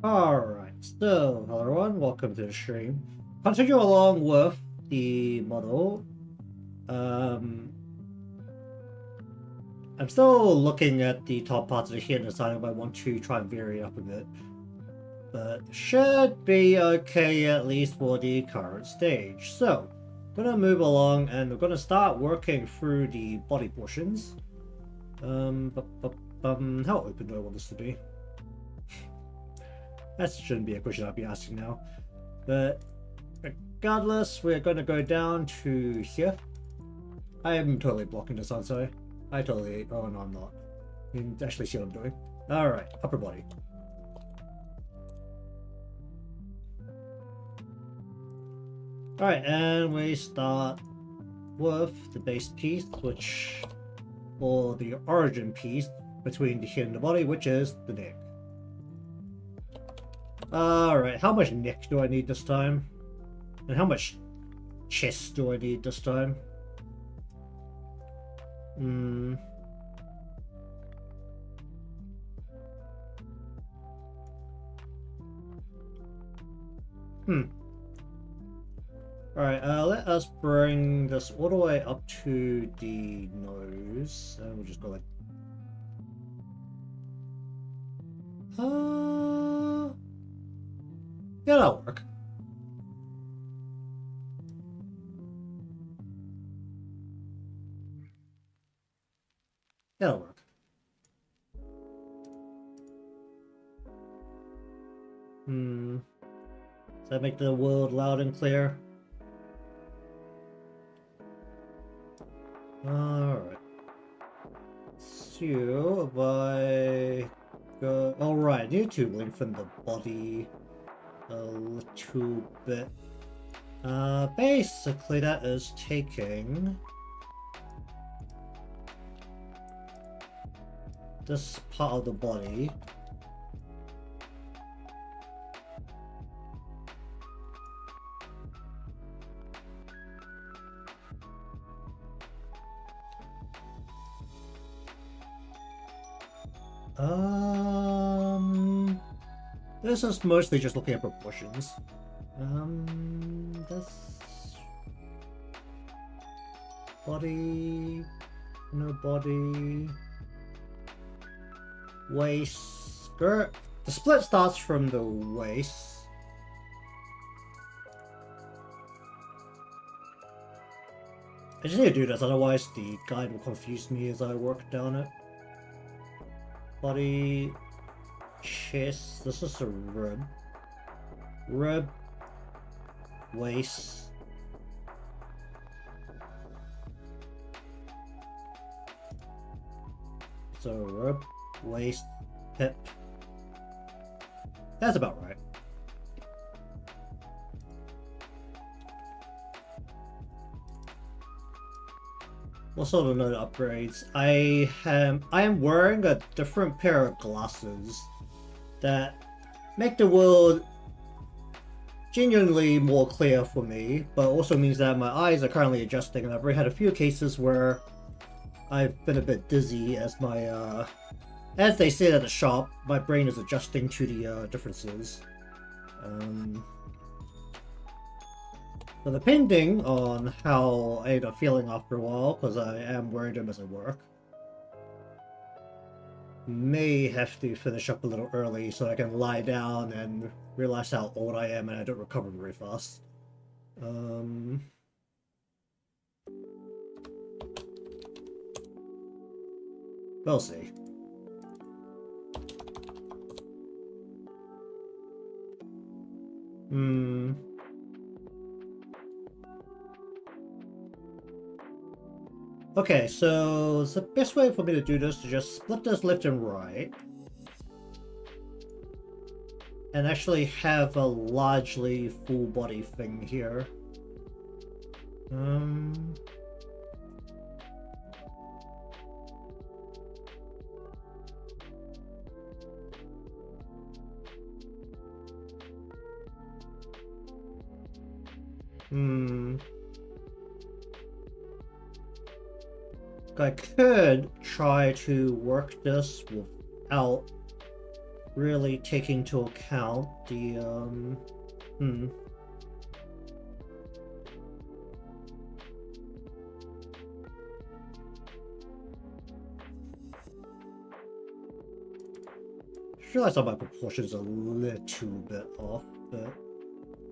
Alright, so hello everyone, welcome to the stream. Continue along with the model. I'm still looking at the top parts of the head and deciding if I want to try and vary it up a bit. But should be okay at least for the current stage. So, gonna move along and we're gonna start working through the body portions. How open do I want this to be? That shouldn't be a question I'll be asking now. But regardless, we're going to go down to here. I am totally blocking this, aren't I? I totally... Oh, no, I'm not. You can actually see what I'm doing. Alright, upper body. Alright, and we start with the base piece, which... or the origin piece between the head and the body, which is the neck. Alright, how much neck do I need this time? And how much chest do I need this time? Alright, let us bring this all the way up to the nose. And we'll just go like... yeah, that'll work. That'll work. Does that make the world loud and clear? Alright. So, if I go... Alright, I need to lengthen the body a little bit. Basically that is taking... this part of the body. This is mostly just looking at proportions. This body, no body, waist, skirt. The split starts from the waist. I just need to do this, otherwise the guide will confuse me as I work down it. Body, chest, this is a rib. Rib, waist. So rib, waist, hip. That's about right. What sort of note upgrades? I am wearing a different pair of glasses that make the world genuinely more clear for me, but also means that my eyes are currently adjusting, and I've already had a few cases where I've been a bit dizzy as my as they say at the shop, my brain is adjusting to the differences. So depending on how I end up feeling after a while, because I am wearing them as I work, may have to finish up a little early so I can lie down and realize how old I am and I don't recover very fast. We'll see. Okay, so the best way for me to do this is to just split this left and right. And actually have a largely full body thing here. I could try to work this without really take into account the I realize that my proportions are a little bit off, but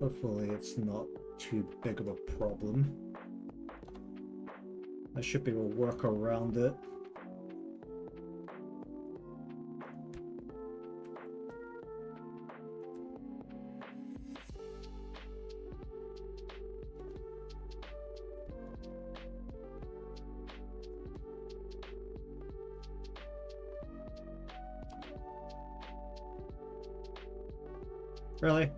hopefully it's not too big of a problem. I should be able to work around it. Really?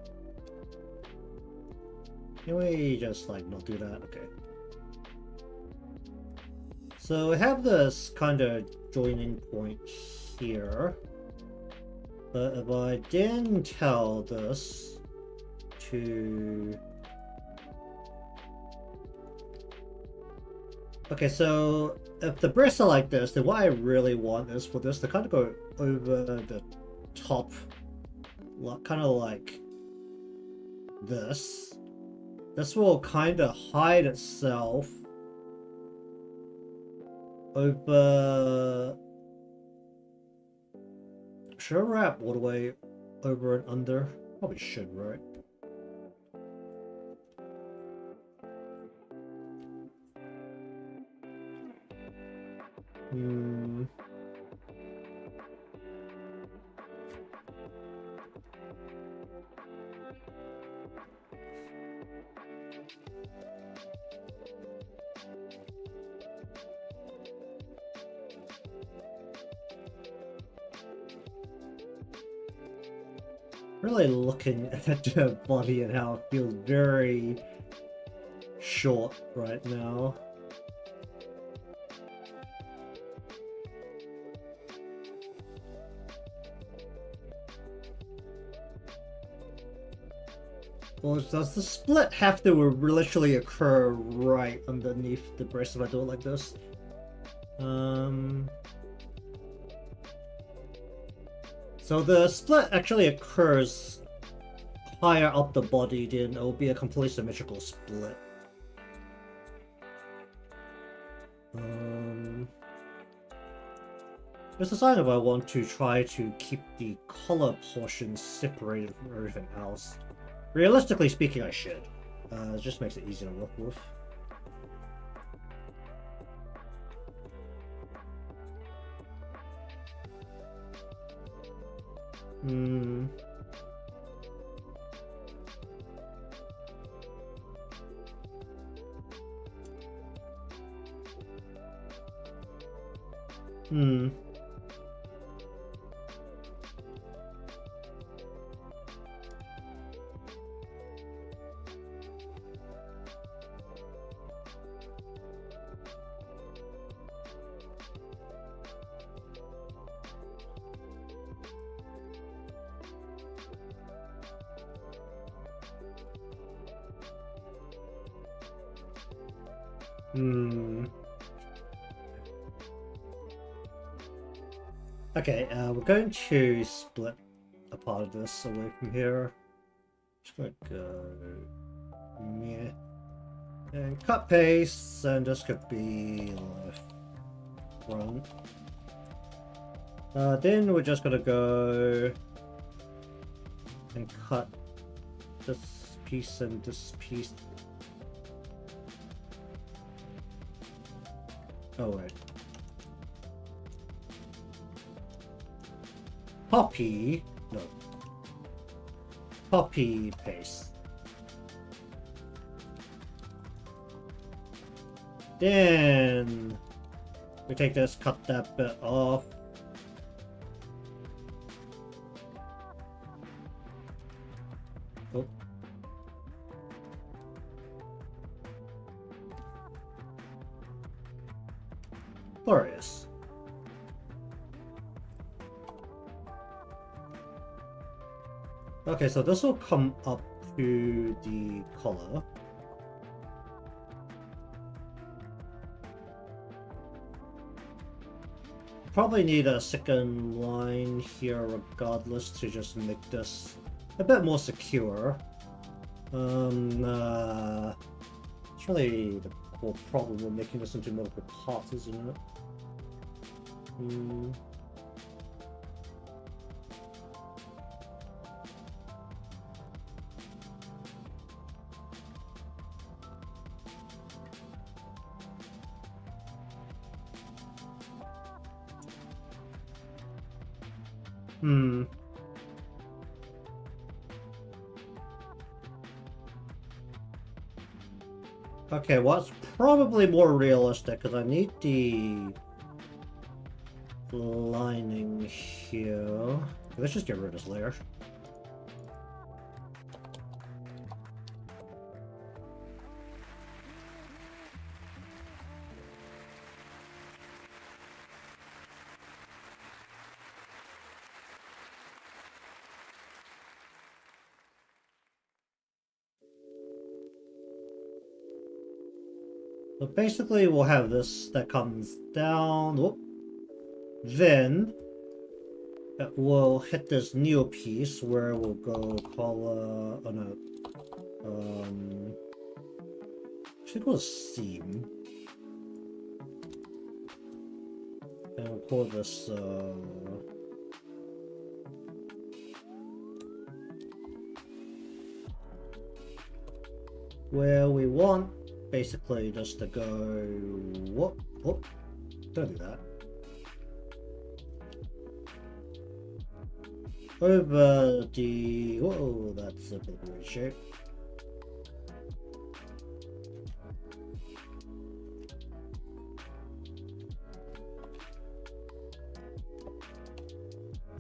Can we just like not do that? Okay. So I have this kind of joining point here, but if I didn't tell this to... Okay, so if the breasts are like this, then what I really want is for this to kind of go over the top, kind of like this. This will kind of hide itself over... Should I wrap all the way over and under? Probably should, right? Really looking at the body and how it feels very short right now. Well, does the split have to literally occur right underneath the breast if I do it like this? So the split actually occurs higher up the body, then it will be a completely symmetrical split. There's a sign if I want to try to keep the color portion separated from everything else. Realistically speaking, I should. It just makes it easier to work with. Okay, we're going to split a part of this away from here. Just gonna go... yeah. And cut paste, and this could be left front. Then we're just gonna go and cut this piece and this piece. Oh wait. Copy, no. Copy paste. Then we take this, cut that bit off. Oh. Glorious. Okay, so this will come up to the collar. probably need a second line here regardless to just make this a bit more secure. It's really the core problem with making this into multiple parts, isn't it? Okay, what's probably more realistic, because I need the lining here. Let's just get rid of this layer. So basically we'll have this that comes down, whoop. Then it will hit this new piece where we'll go color, oh no, should go seam. And we'll call this, where we want basically just to go, whoop, whoop, don't do that. Over the, whoa, that's a bit weird shape.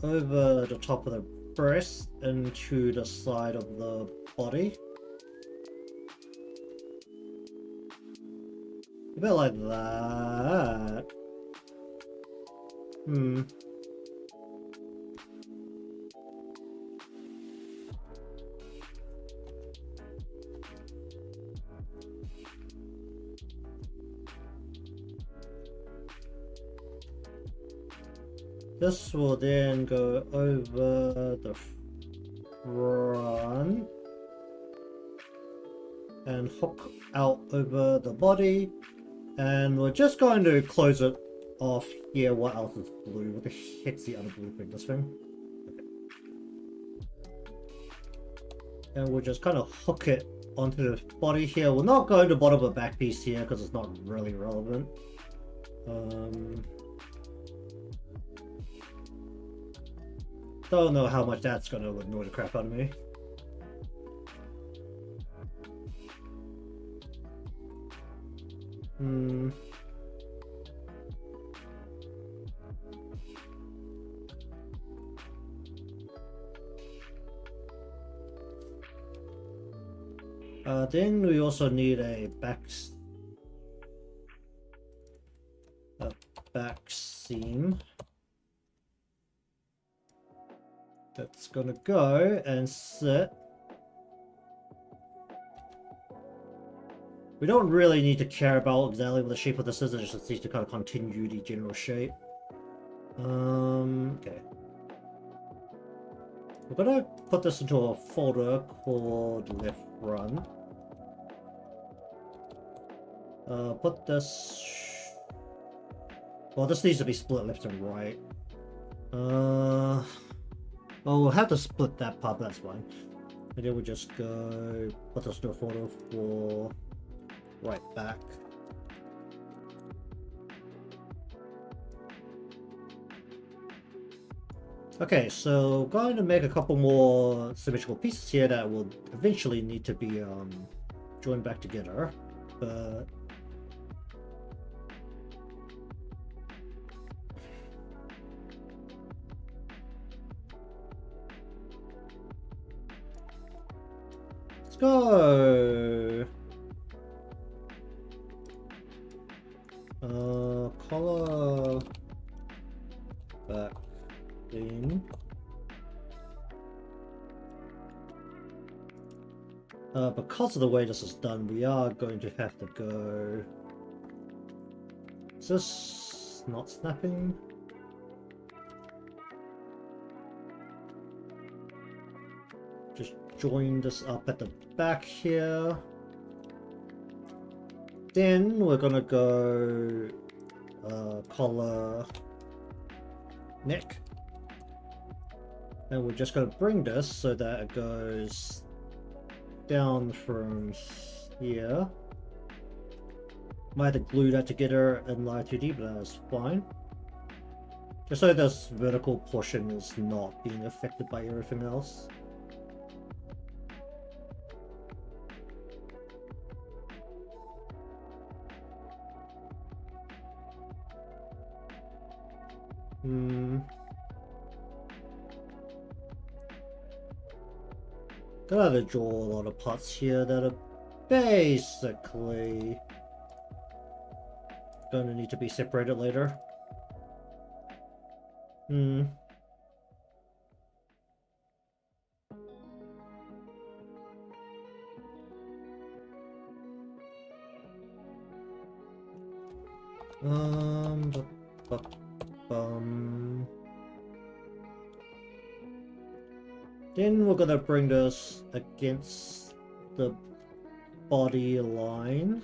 Over the top of the breast into the side of the body. A bit like that. This will then go over the front and hook out over the body, and we're just going to close it off here. What else is blue? What the heck's the other blue thing? This thing? Okay. And we'll just kind of hook it onto the body here. We're not going to bottom the back piece here because it's not really relevant. Don't know how much that's going to annoy the crap out of me. Then we also need a back seam. That's gonna go and sit. We don't really need to care about exactly what the shape of this is, it just needs to kind of continue the general shape. Okay. We're gonna put this into a folder called left run. Put this... Well, this needs to be split left and right. Well, we'll have to split that part, but that's fine. And then we'll just go put this into a folder for right back. Okay, so going to make a couple more symmetrical pieces here that will eventually need to be joined back together, but let's go. Color back theme. Because of the way this is done, we are going to have to go. Is this not snapping? join this up at the back here. Then we're gonna go collar neck. And we're just gonna bring this so that it goes down from here. Might have to glue that together in Live2D, but that's fine. Just so this vertical portion is not being affected by everything else. Gotta draw a lot of parts here that are basically gonna need to be separated later. Then we're gonna bring this against the body line.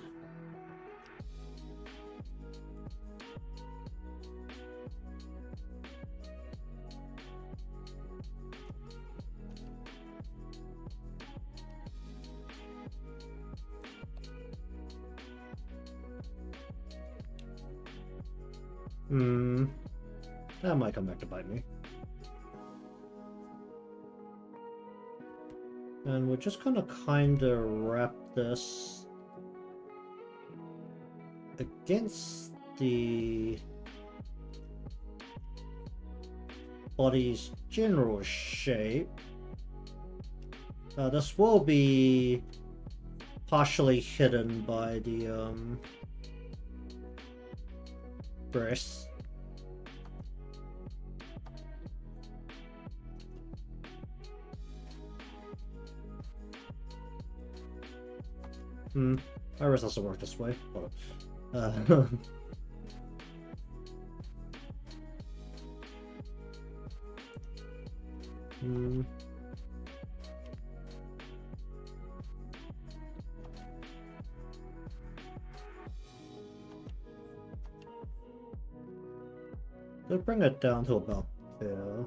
That might come back to bite me. And we're just gonna kinda wrap this against the body's general shape. This will be partially hidden by the breasts. My wrist doesn't work this way. Let's bring it down to about there.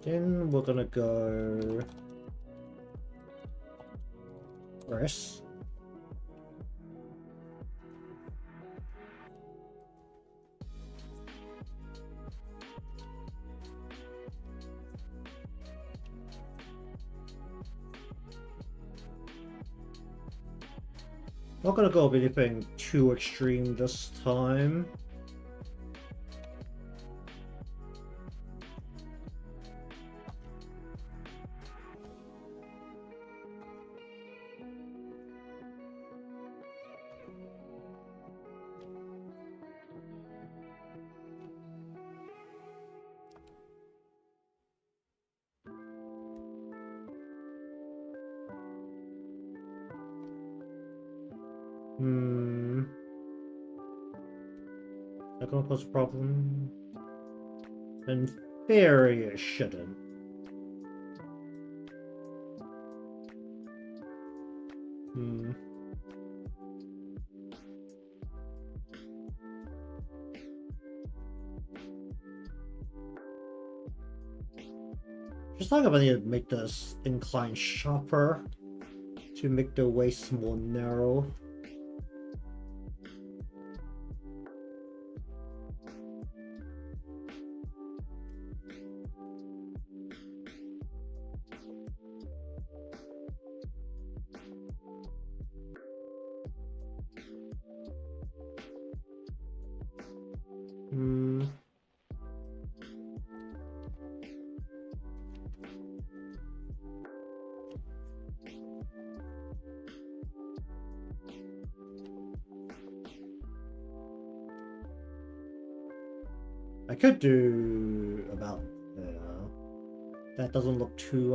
Then we're gonna go press. Not gonna go with anything too extreme this time. That gonna cause a problem? In theory, it shouldn't. Just think I need to make this incline sharper to make the waist more narrow. I could do about there. That doesn't look too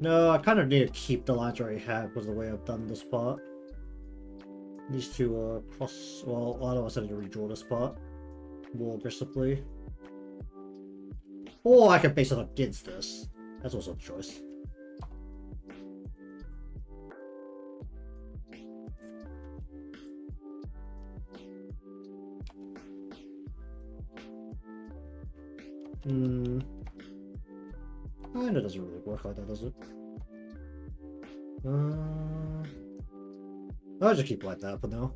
No, I kind of need to keep the lines I already have because of the way I've done this part. These two are cross. Well, otherwise I need to redraw this part. more aggressively. Or I can base it against this. That's also a choice. And it doesn't really work like that, does it? I'll just keep like that for now.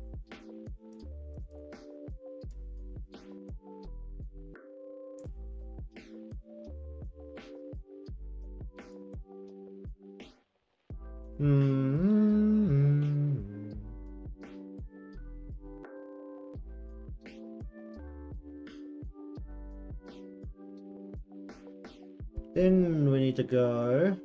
Then we need to go.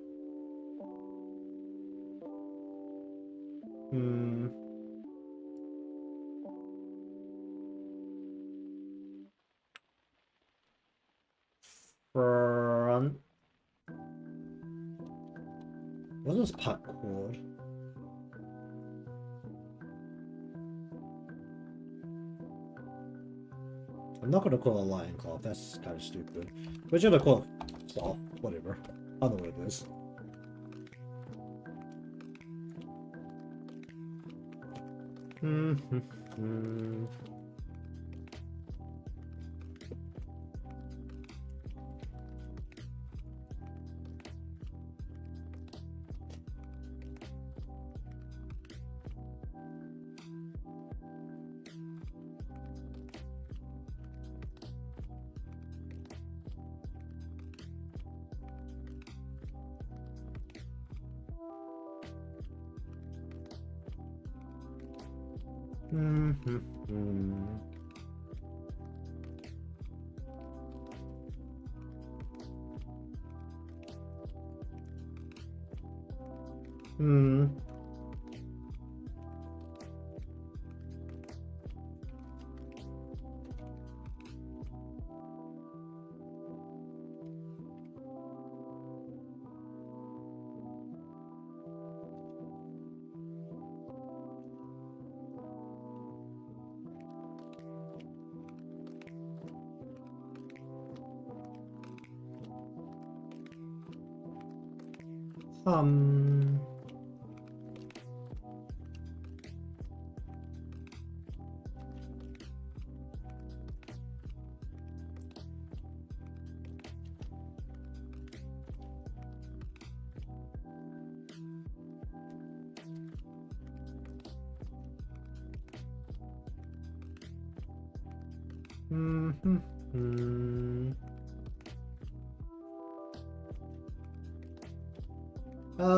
Front. What is puck cord? I'm not gonna call it a lion claw, that's kind of stupid. We're gonna call it claw, whatever. I know what it is.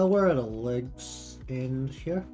Where are the legs in here?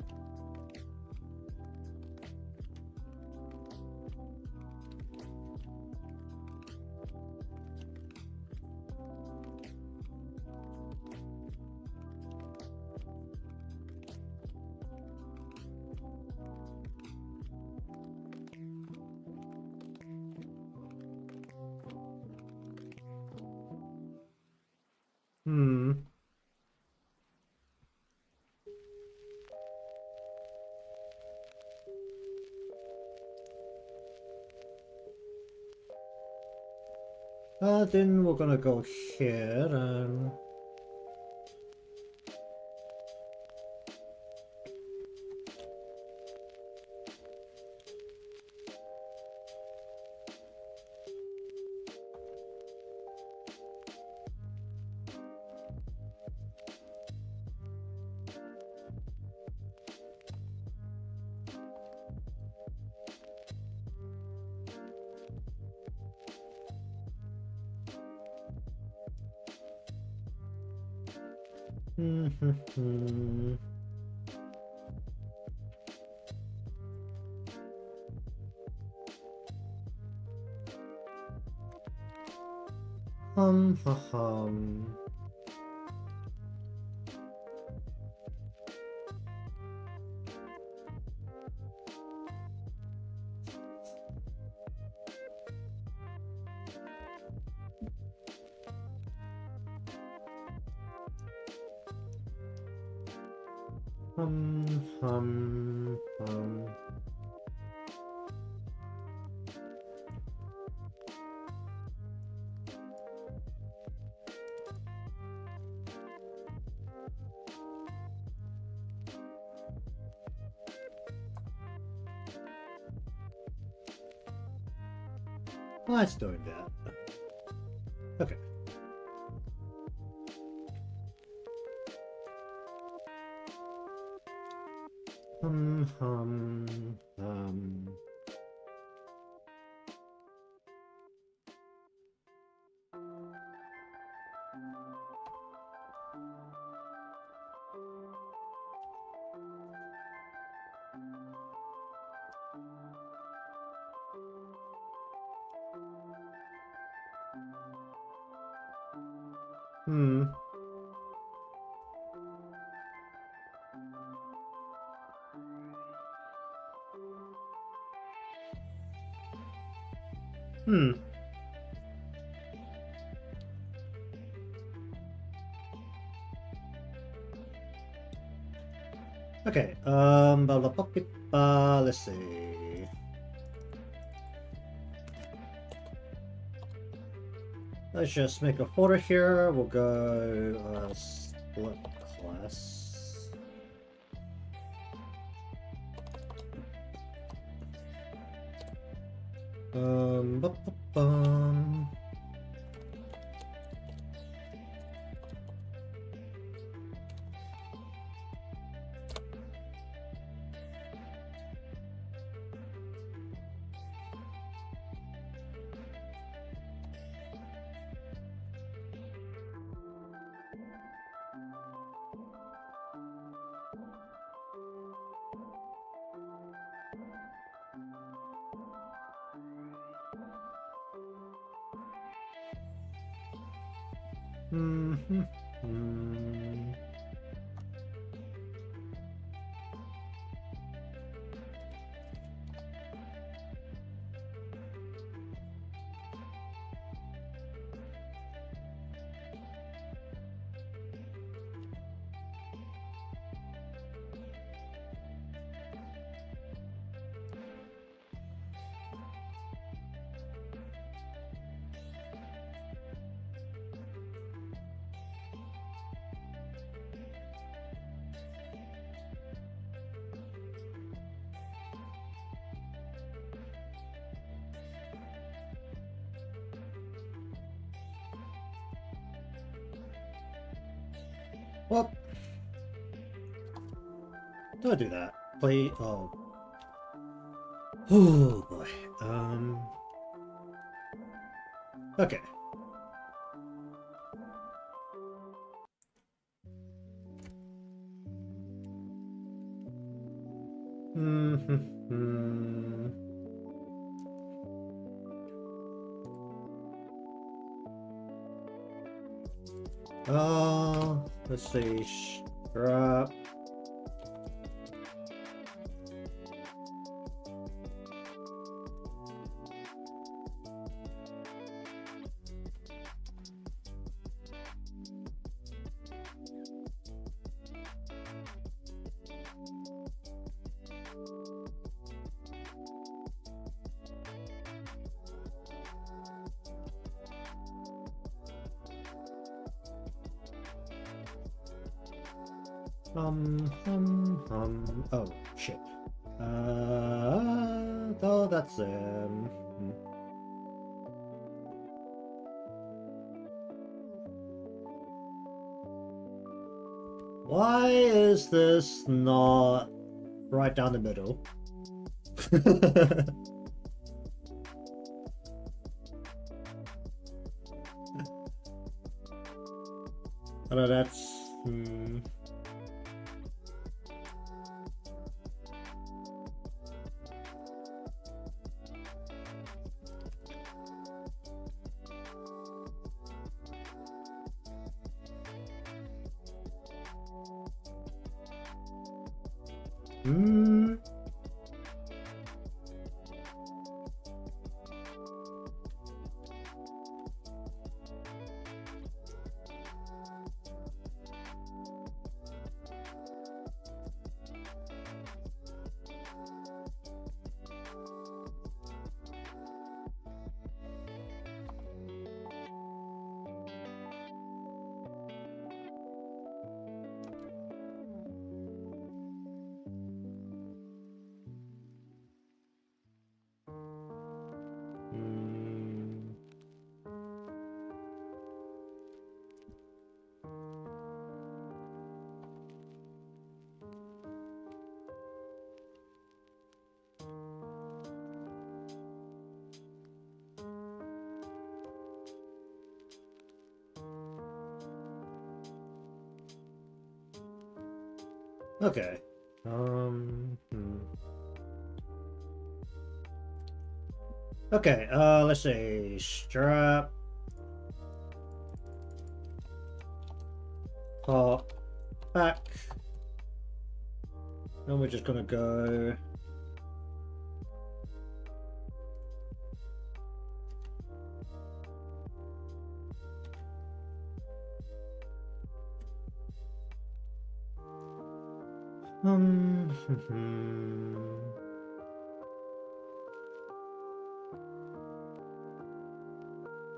Then we're gonna go here and... Why it's doing that? Okay. Hmm. Okay, let's see. Let's just make a folder here. We'll go split class. Bum, bum, bum. Well, don't do that. Please. Oh. Oh boy. Okay. Let's see. Strap. Oh, shit. Oh, that's, Why is this not right down the middle? I know that's... Okay. Okay, let's see. Strap. Top. Back. Then we're just gonna go...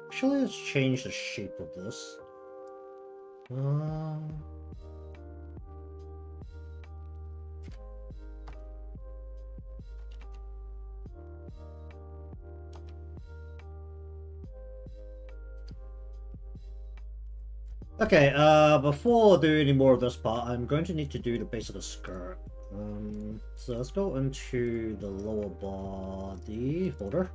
Actually, let's change the shape of this. Okay, before I do any more of this part, I'm going to need to do the base of the skirt. So let's go into the lower body folder.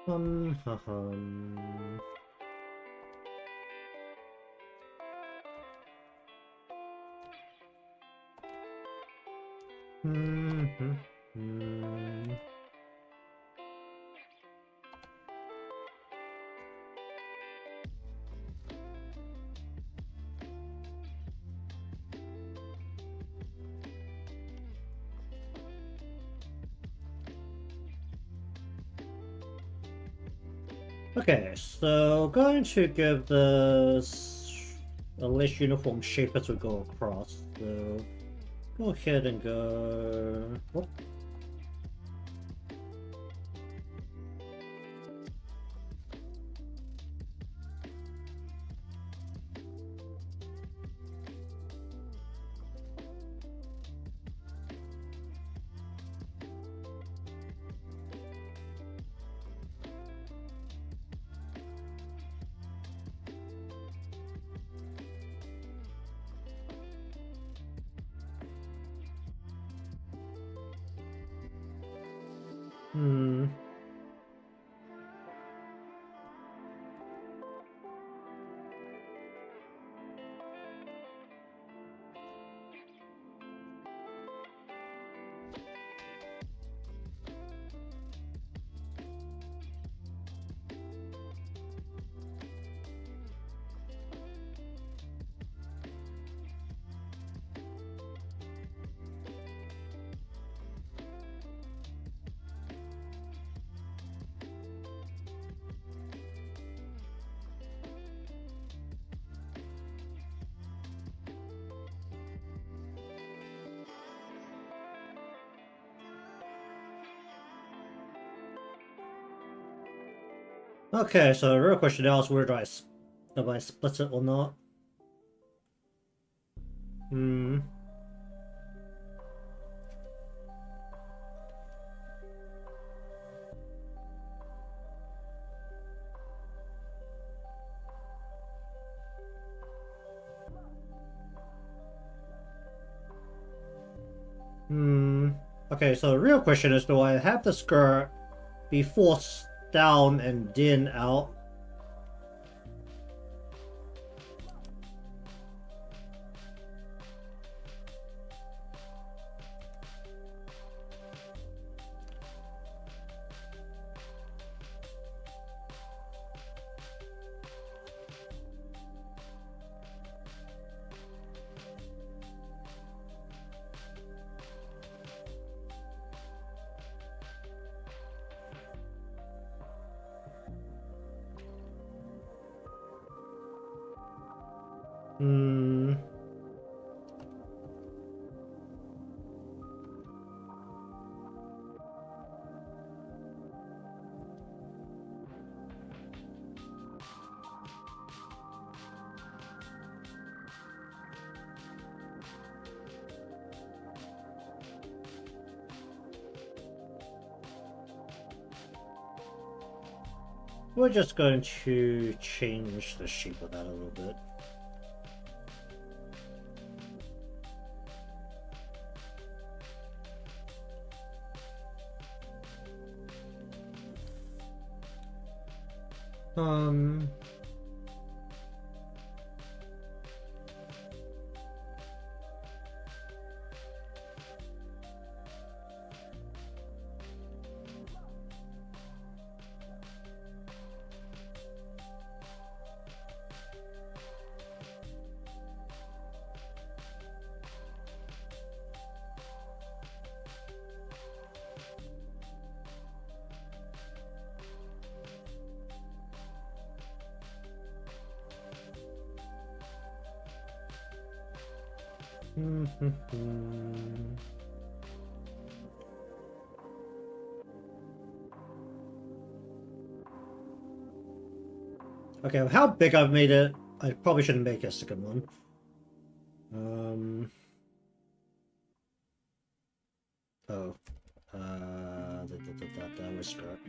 Hmm. Okay, so going to give this a less uniform shape as we go across. So go ahead and go. Whoop. Okay, so the real question now is where do I split it or not? Okay, so the real question is, do I have the skirt be forced down and then out? We're just going to change the shape of that a little bit. Okay, well, how big I've made it, I probably shouldn't make a second one. That was scrap.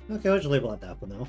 Okay, I'll just leave it like that for now.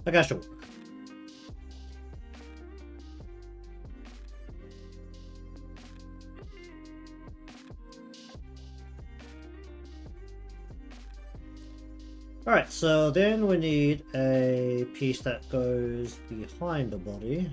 I guess it'll work. Alright, so then we need a piece that goes behind the body.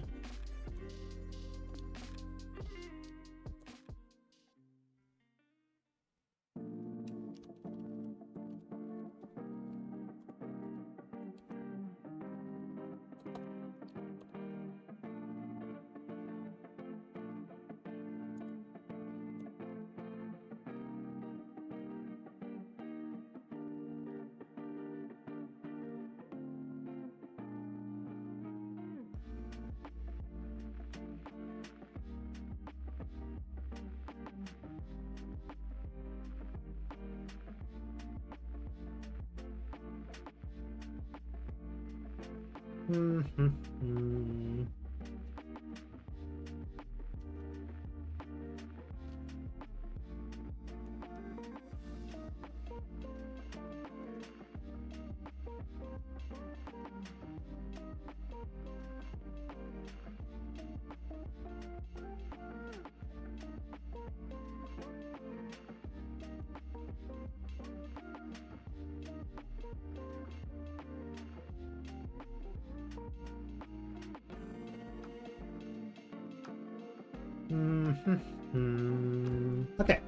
Okay,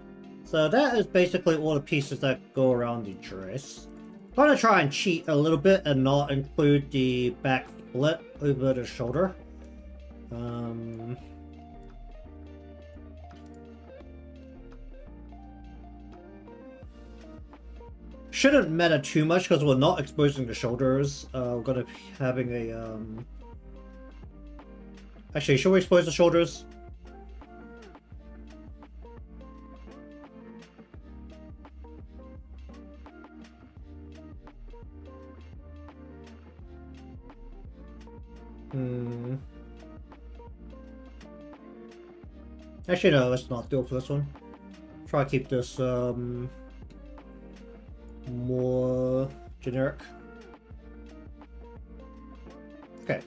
so that is basically all the pieces that go around the dress. I'm gonna try and cheat a little bit and not include the back split over the shoulder. shouldn't matter too much because we're not exposing the shoulders. We're gonna be having a Actually, should we expose the shoulders? Actually, no, let's not do it for this one. Try to keep this more generic. Okay.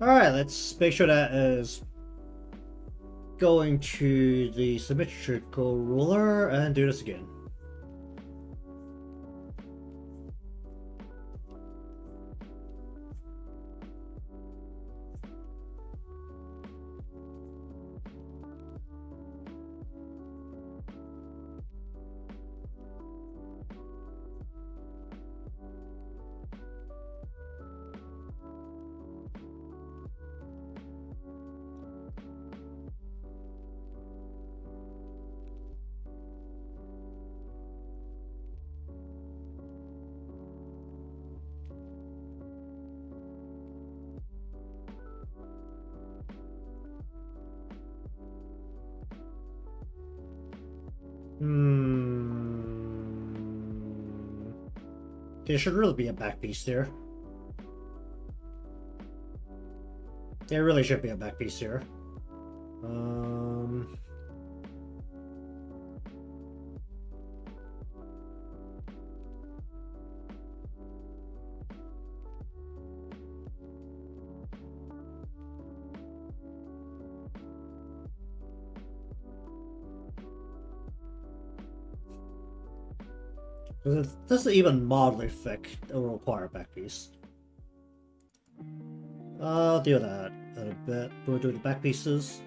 Alright, let's make sure that is going to the symmetrical ruler and do this again. There should really be a back piece there. There really should be a back piece here. This is even mildly thick. It will require a back piece. I'll do that in a bit. We'll do the back pieces.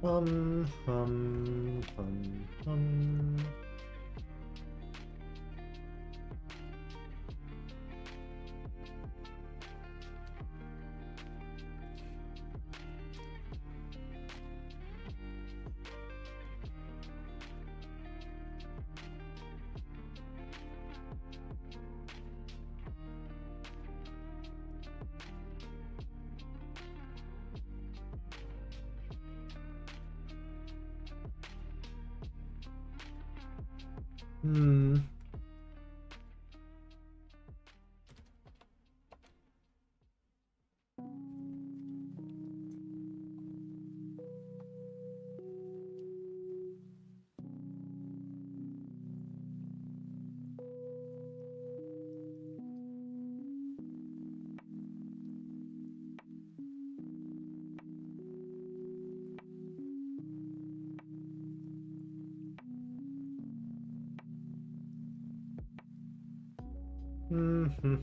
Hum. Hmm. Hmm.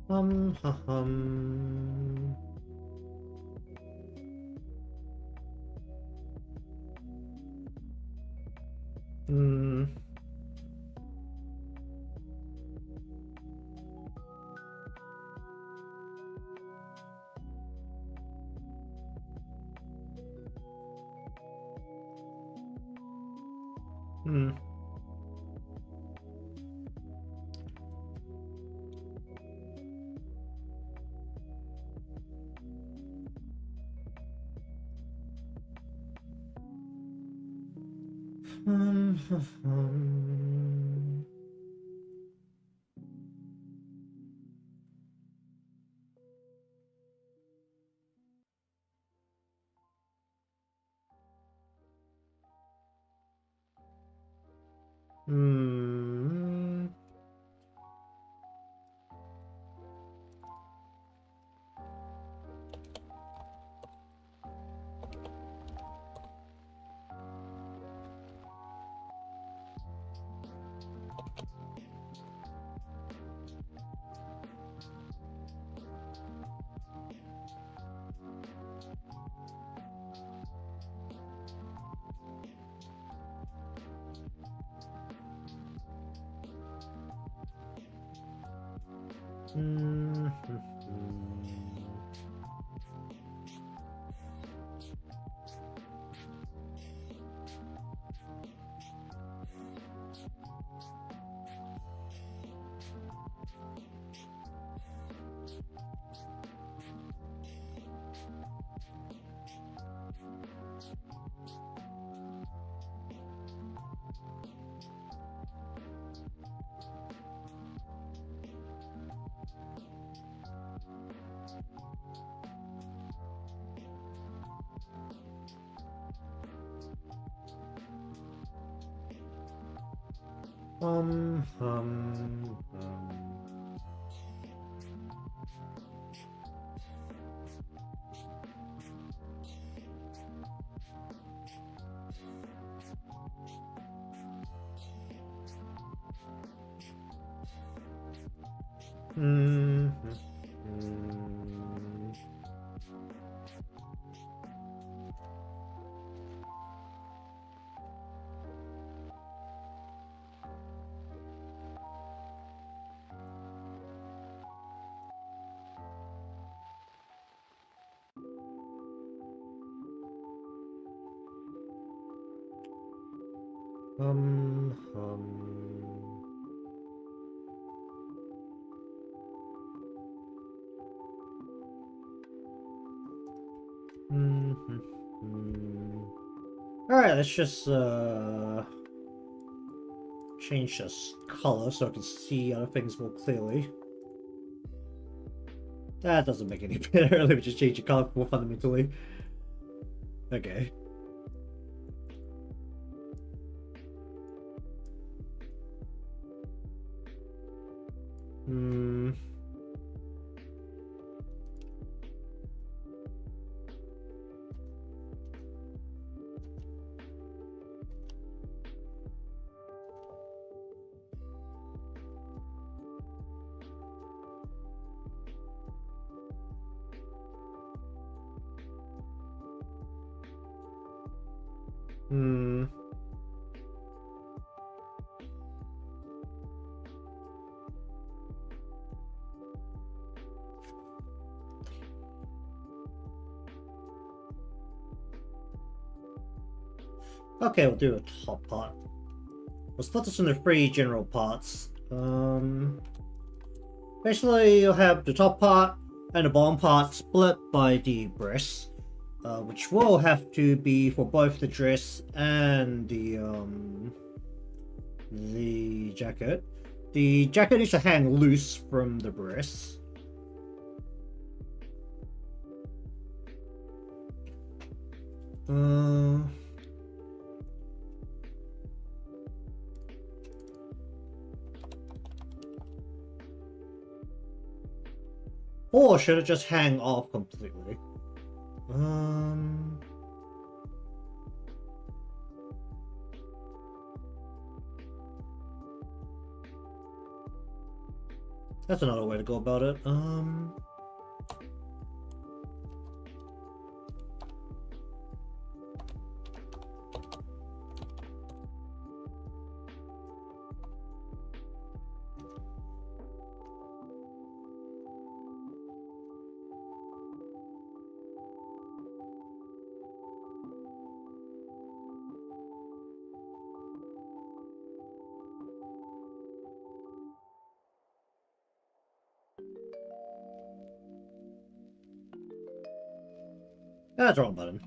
Hum. Hmm. Hmm. Hmm. Hmm. Hmm. Hum. Hum. Hmm. Hum. Hmm. All right, let's just change this color so I can see other things more clearly. That doesn't make any better. Let me just change the color more fundamentally. Okay. Hmm. Hmm. Okay, we'll do a top part. We'll split this into 3 general parts. Basically, you'll have the top part and the bottom part split by the breasts, which will have to be for both the dress and the jacket. The jacket needs to hang loose from the breasts. Or should it just hang off completely? That's another way to go about it. That's the wrong button.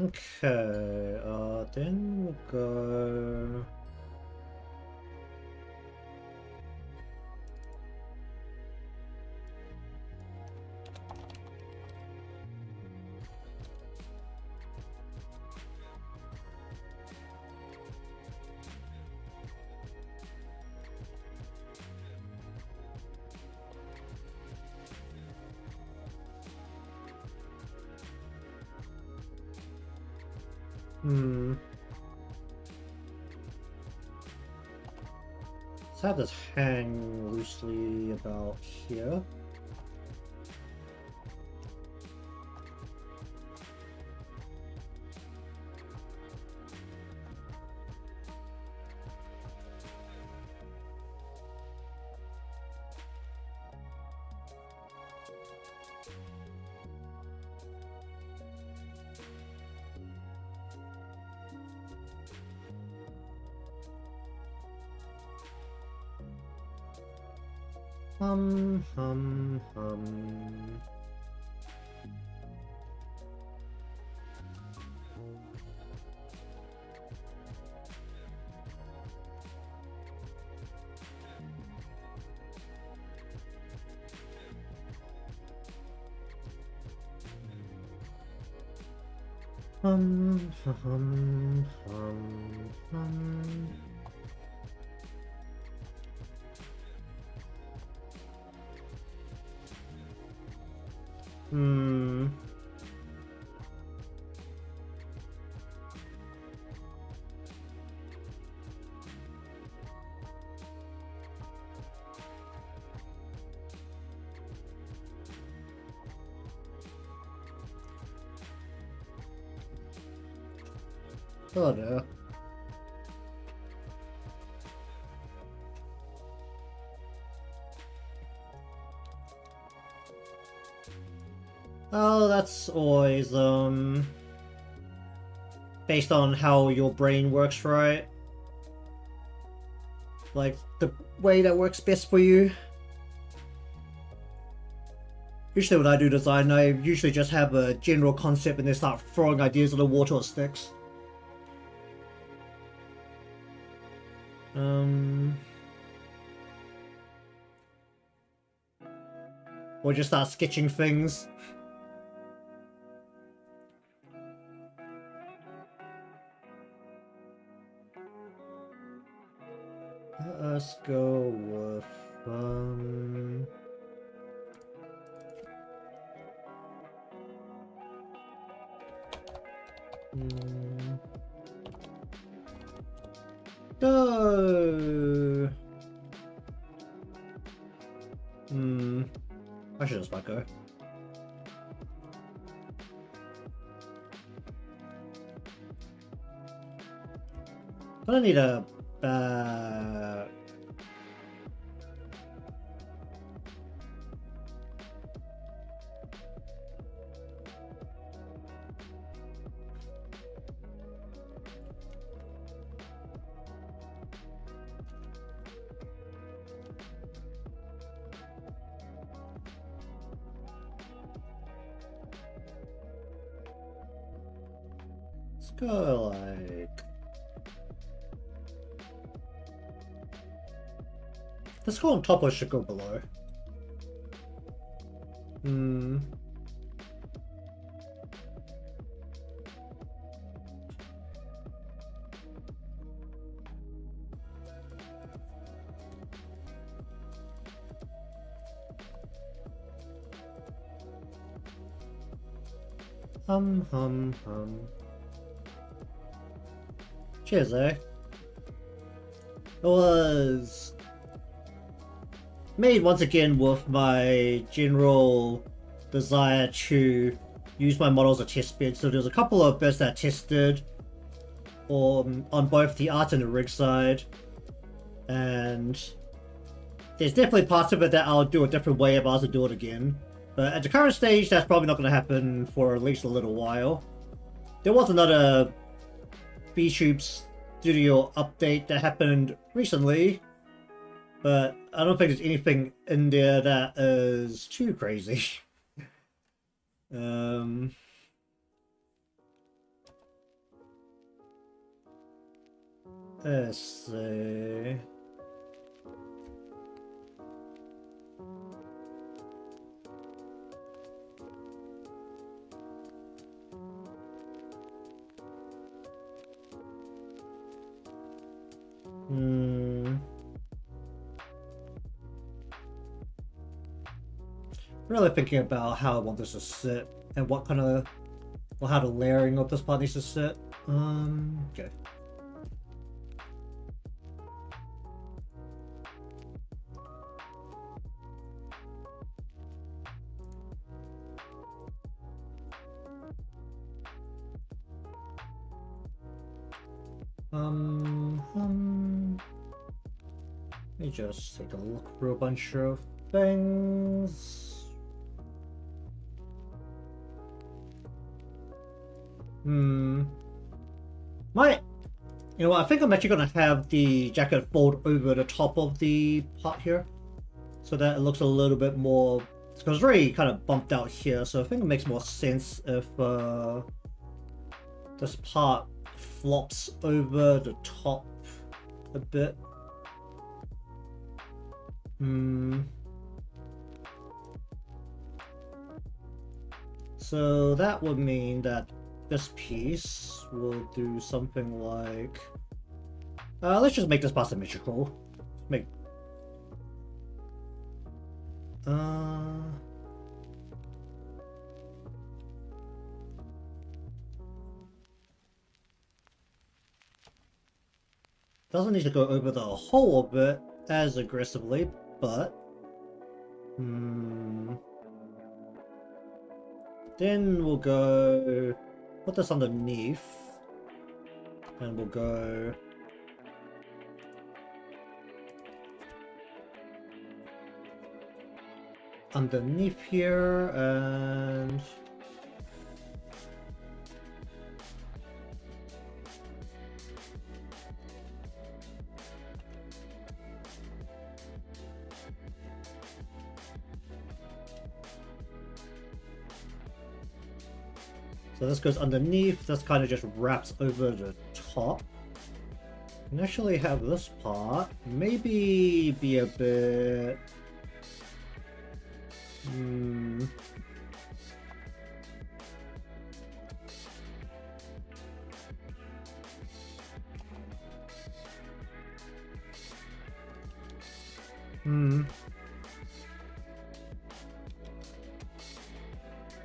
Okay, then we'll go... Let's have this hang loosely about here. Hum. Oh no. Oh, that's always, based on how your brain works, right? Like, the way that works best for you. Usually when I do design, I usually just have a general concept and then start throwing ideas on the wall till it sticks. Or just start sketching things. Let's go with, no. I should just let go. I don't need a let's go like... Let's go on top or should go below. Hum. Cheers, eh? It was made once again with my general desire to use my model as a test bed. So there's a couple of bits that I tested on both the art and the rig side, and there's definitely parts of it that I'll do a different way if I was to do it again. But at the current stage, that's probably not going to happen for at least a little while. There was another Vtuber studio update that happened recently, but I don't think there's anything in there that is too crazy. Let's see. Really thinking about how I want this to sit and what kind of, or how the layering of this part needs to sit. Okay. Let me just take a look through a bunch of things. You know what, I think I'm actually gonna have the jacket fold over the top of the part here, so that it looks a little bit more, because it's already kind of bumped out here, so I think it makes more sense if this part flops over the top a bit. So that would mean that this piece will do something like... let's just make this part symmetrical. Make... Doesn't need to go over the whole of it as aggressively, but... Then we'll go... Put this underneath. And we'll go underneath here and so this goes underneath, this kind of just wraps over the top. And actually have this part maybe be a bit...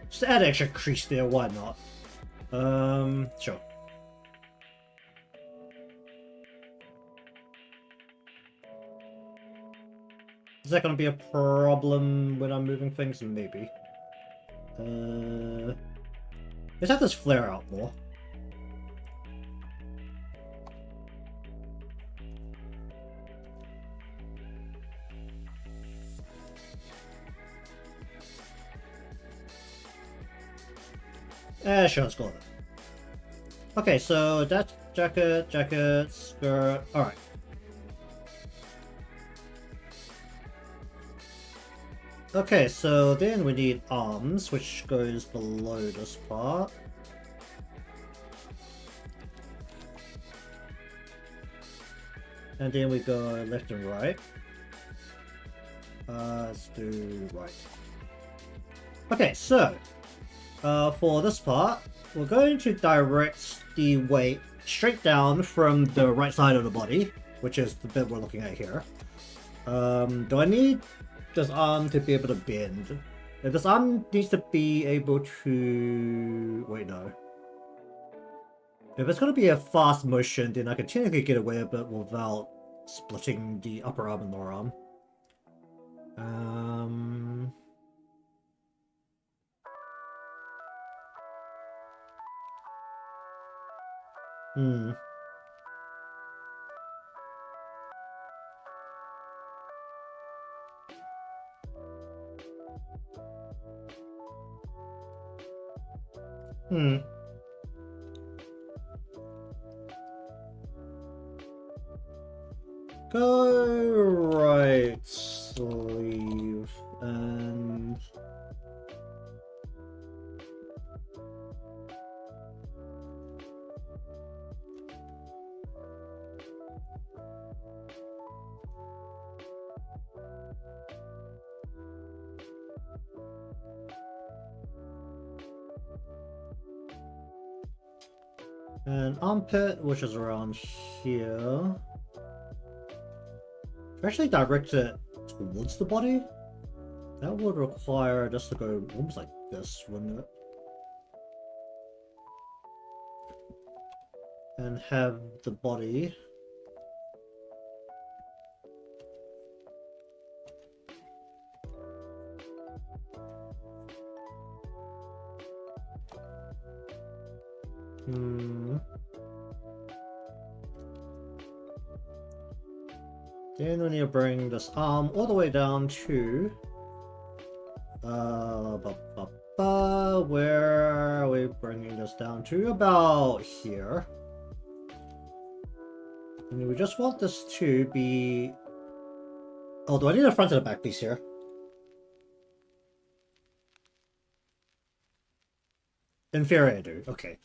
Just add extra crease there, why not? Sure. Is that gonna be a problem when I'm moving things? Maybe. Let's have this flare out more. Sure, let's go with it. Okay, so that's jacket, skirt, alright. Okay, so then we need arms, which goes below this part. And then we go left and right. Let's do right. Okay, so for this part, we're going to direct the weight straight down from the right side of the body, which is the bit we're looking at here. Do I need this arm to be able to bend? If this arm needs to be able to... Wait, no. If it's going to be a fast motion, then I can technically get away with it without splitting the upper arm and lower arm. Go right sleeve and... and armpit, which is around here. Actually direct it towards the body? That would require just to go almost like this, wouldn't it? And have the body Then we need to bring this arm all the way down to... where are we bringing this down to? About here. And we just want this to be... Oh, do I need a front and a back piece here? In theory I do. Okay.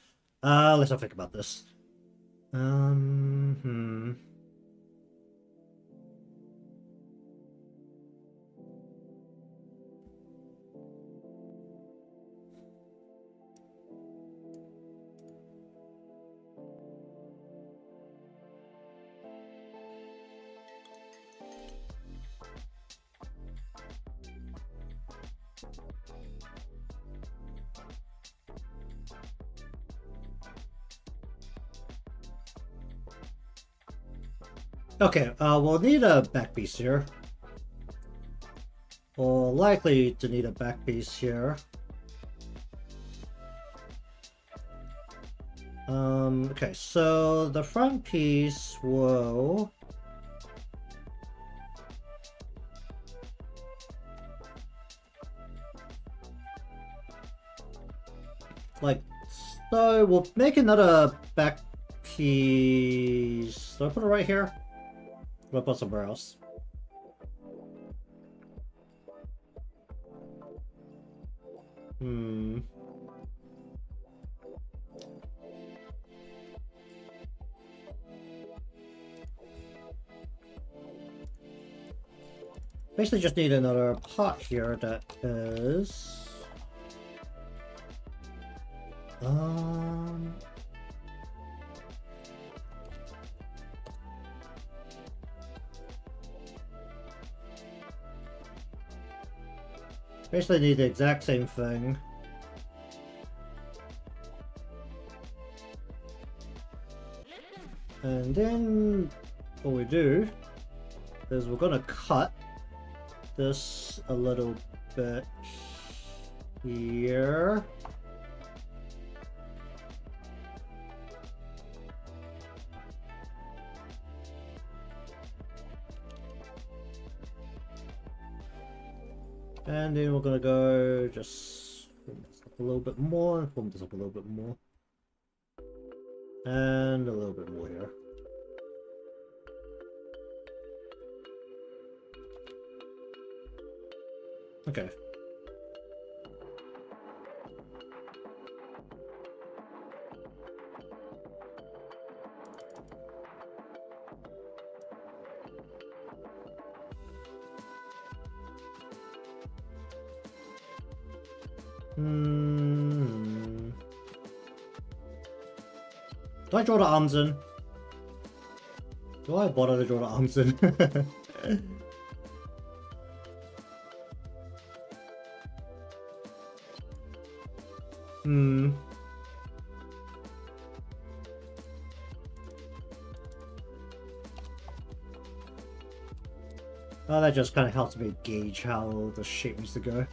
Let's not think about this. Okay, we'll need a back piece here. Or likely to need a back piece here. Okay, so the front piece will... like, so we'll make another back piece. Do I put it right here? Or do I put it somewhere else? Basically just need another pot here that is... basically need the exact same thing. And then what we do is we're gonna cut this a little bit here. And then we're gonna go just form this up a little bit more, and form this up a little bit more. And a little bit more here. Okay. Do I draw the arms in? Do I bother to draw the arms in? Oh, that just kind of helps me gauge how the shape needs to go.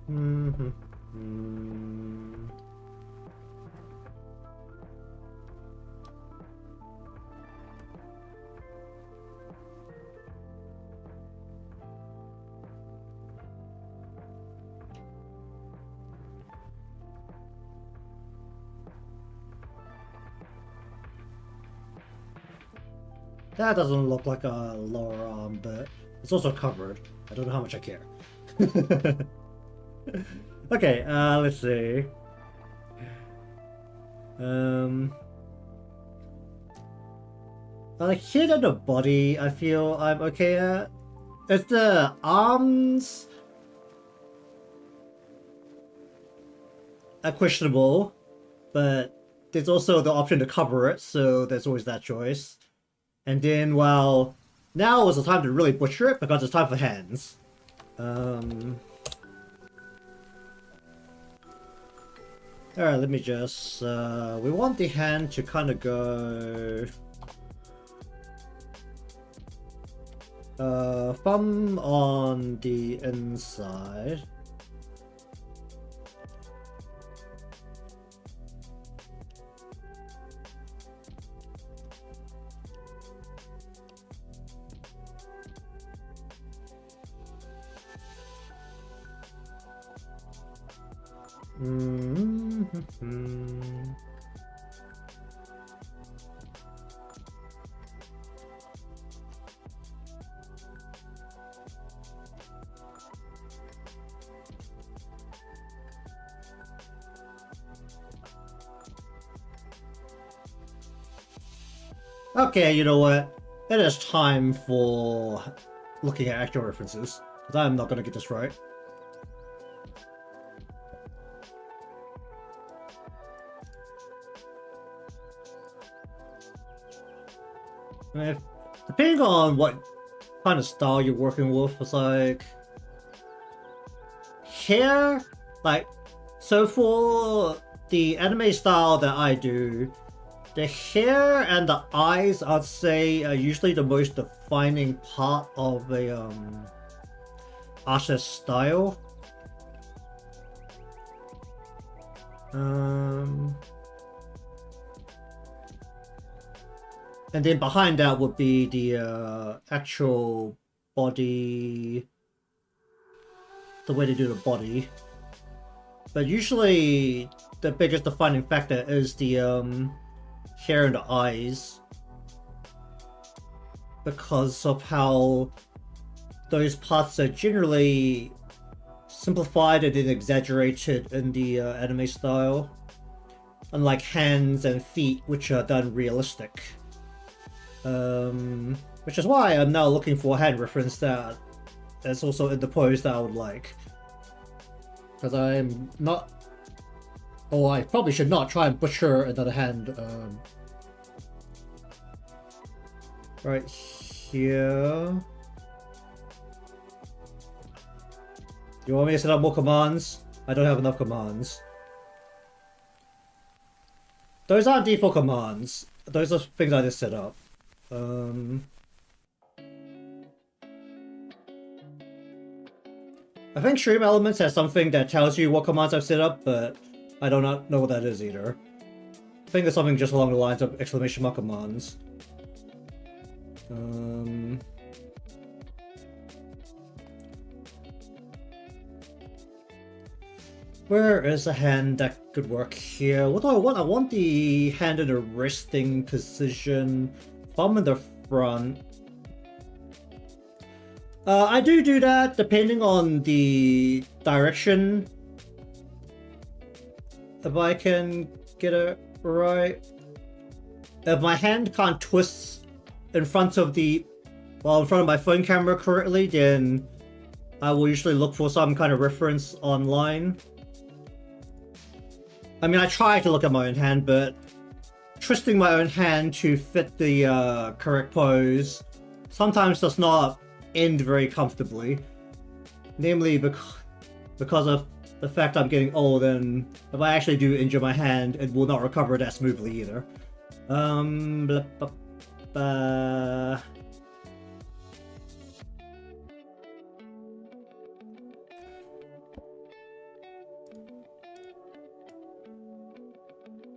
Mm-hmm. That doesn't look like a lower arm, but it's also covered. I don't know how much I care. Okay, let's see. Like here at the body, I feel I'm okay at. It's the arms are questionable, but there's also the option to cover it, so there's always that choice. And then, well, now is the time to really butcher it because it's time for hands. Alright, let me just, we want the hand to kind of go... thumb on the inside. Okay, you know what? It is time for looking at actual references, because I'm not going to get this right. Depending on what kind of style you're working with, it's like... Hair, like... So for the anime style that I do, the hair and the eyes, I'd say, are usually the most defining part of a artist's style. And then behind that would be the actual body, the way they do the body. But usually the biggest defining factor is the hair and the eyes, because of how those parts are generally simplified and then exaggerated in the anime style, unlike hands and feet, which are done realistic. Which is why I'm now looking for a hand reference that is also in the pose that I would like. Because I'm not... Oh, I probably should not try and butcher another hand. Right here. You want me to set up more commands? I don't have enough commands. Those aren't default commands. Those are things I just set up. I think Stream Elements has something that tells you what commands I've set up, but I do not know what that is either. I think it's something just along the lines of exclamation mark commands. Where is a hand that could work here? What do I want? I want the hand in a resting position. Thumb in the front. I do that depending on the direction. If I can get it right. If my hand can't twist in front of the... well, in front of my phone camera correctly, then I will usually look for some kind of reference online. I mean, I try to look at my own hand, but twisting my own hand to fit the correct pose sometimes does not end very comfortably. Namely because of the fact I'm getting old, and if I actually do injure my hand, it will not recover that smoothly either. Blah, blah, blah.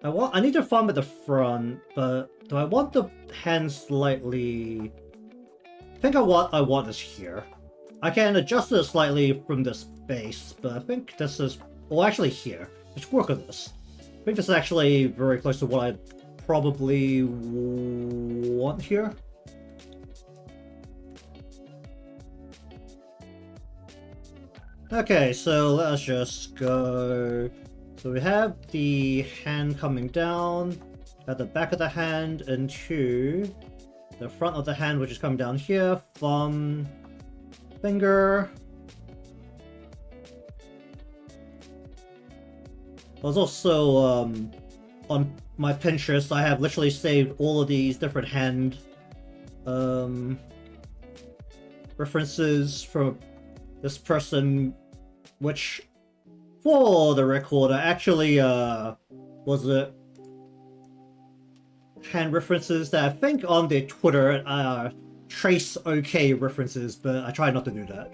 I need to farm at the front, but do I want the hand slightly? I think I want this here. I can adjust it slightly from this base, but I think this is, well, actually here. Let's work on this. I think this is actually very close to what I probably want here. Okay, so let's just go. So we have the hand coming down at the back of the hand into the front of the hand, which is coming down here, thumb, finger. I was also on my Pinterest, I have literally saved all of these different hand references from this person, which for the record actually was it hand references that I think on their Twitter are trace okay references, but I try not to do that.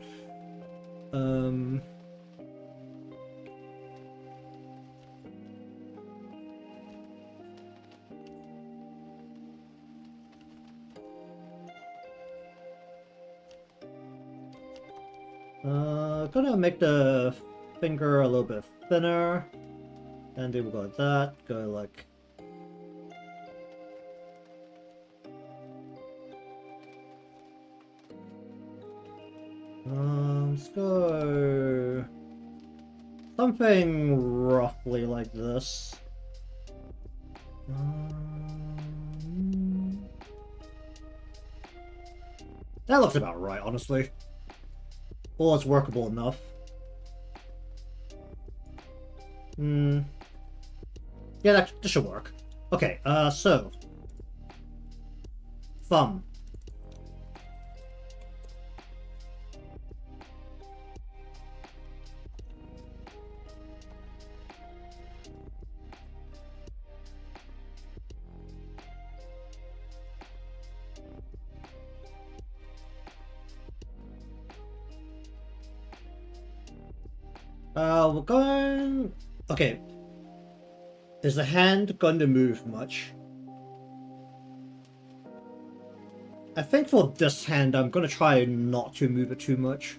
Gonna make the finger a little bit thinner, and then we'll go like that, go like let's go something roughly like this. That looks about right, honestly. Or it's workable enough. Yeah, this should work. Okay, so thumb. We're going... Okay. Is the hand going to move much? I think for this hand, I'm going to try not to move it too much.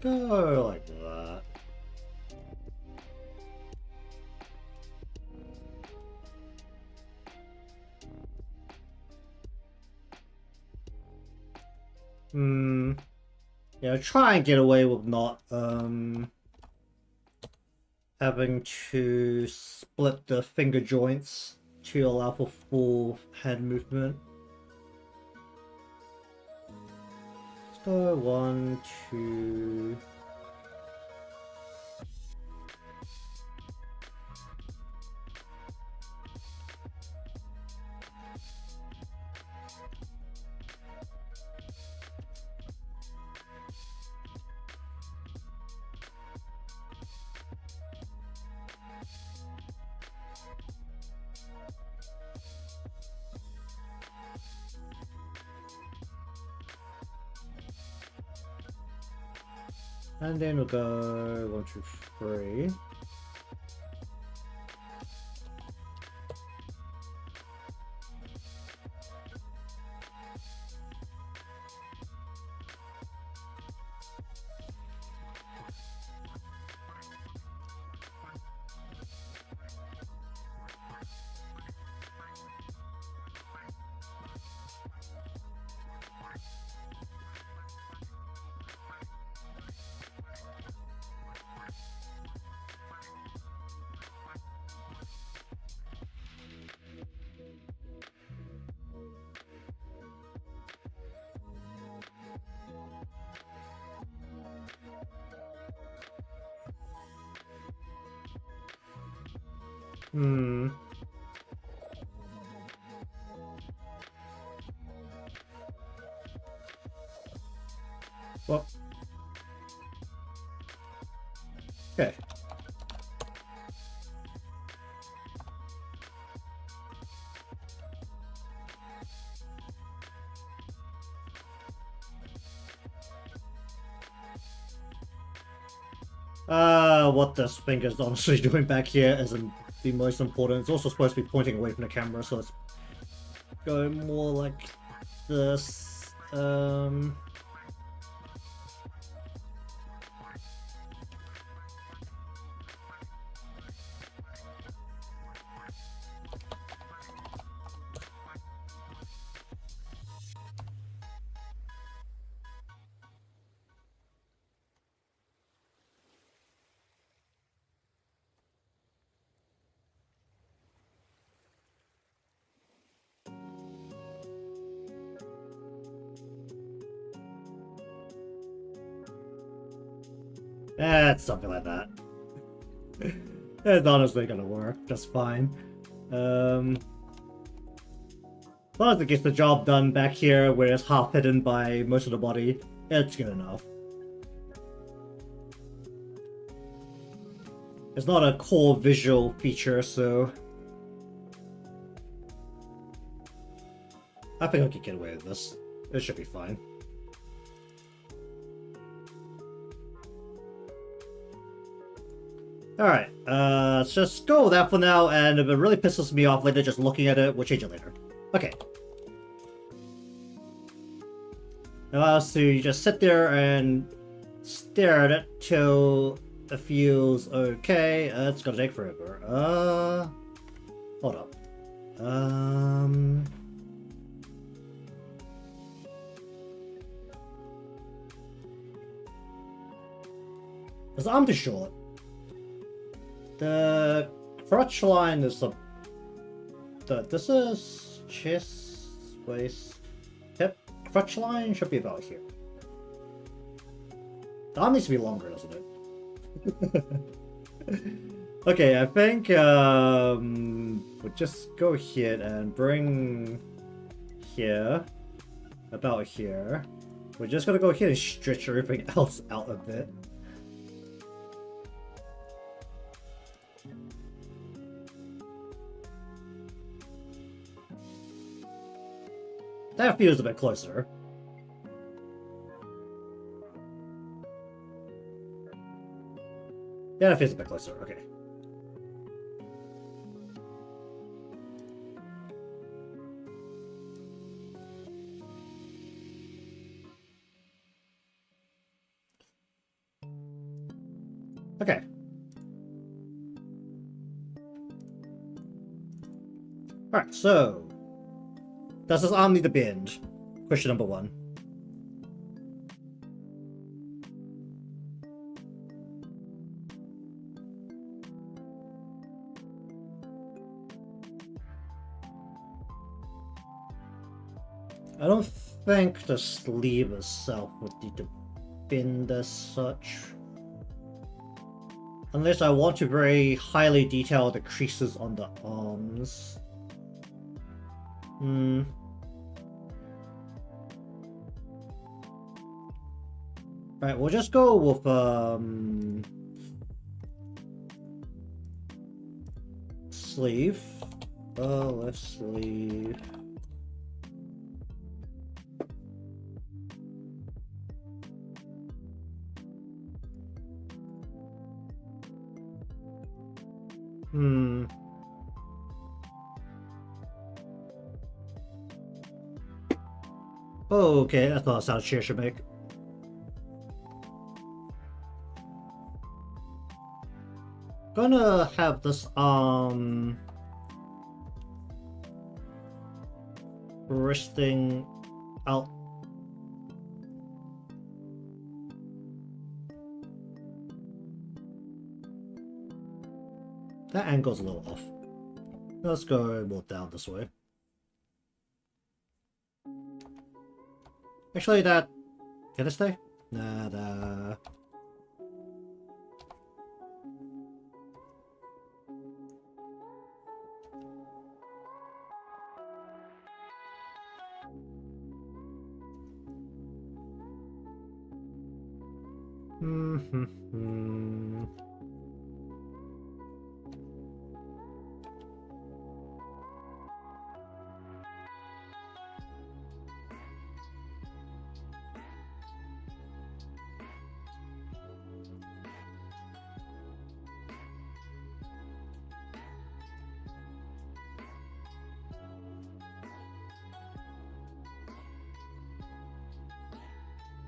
Go like that. Yeah, try and get away with not having to split the finger joints to allow for full hand movement. Let's go 1, 2. And then we'll go 1, 2, 3. Hmm. Well. Okay. What this finger's honestly doing back here isn't the most important. It's also supposed to be pointing away from the camera, so let's go more like this. Something like that. It's honestly gonna work just fine. As long as it gets the job done back here where it's half hidden by most of the body, it's good enough. It's not a core visual feature, so I think I can get away with this. It should be fine. Alright, let's just go with that for now, and if it really pisses me off later just looking at it, we'll change it later. Okay. Allow us to just sit there and stare at it till it feels okay. It's gonna take forever. Hold up. His arm too short. The crotch line is this is chest, waist, hip. Crotch line should be about here. The arm needs to be longer, doesn't it? Okay, I think we'll just go ahead and bring here, about here. We're just gonna go ahead and stretch everything else out a bit. That feels a bit closer. Yeah, that feels a bit closer. Okay. Okay. Alright, so does this arm need to bend? Question number 1. I don't think the sleeve itself would need to bend as such. Unless I want to very highly detail the creases on the arms. Right, we'll just go with sleeve. Left sleeve. Oh, okay, that's not a sound chair should make. Gonna have this resting out. That angle's a little off. Let's go more down this way. Actually, that... Can it stay? Nah. Mm-hmm.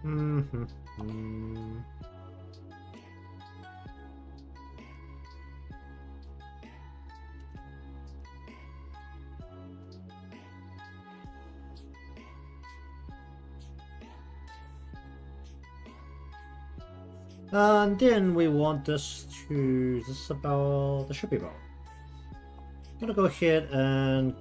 Mm-hmm. And then we want this to... This is about... This should be about... I'm gonna go ahead and...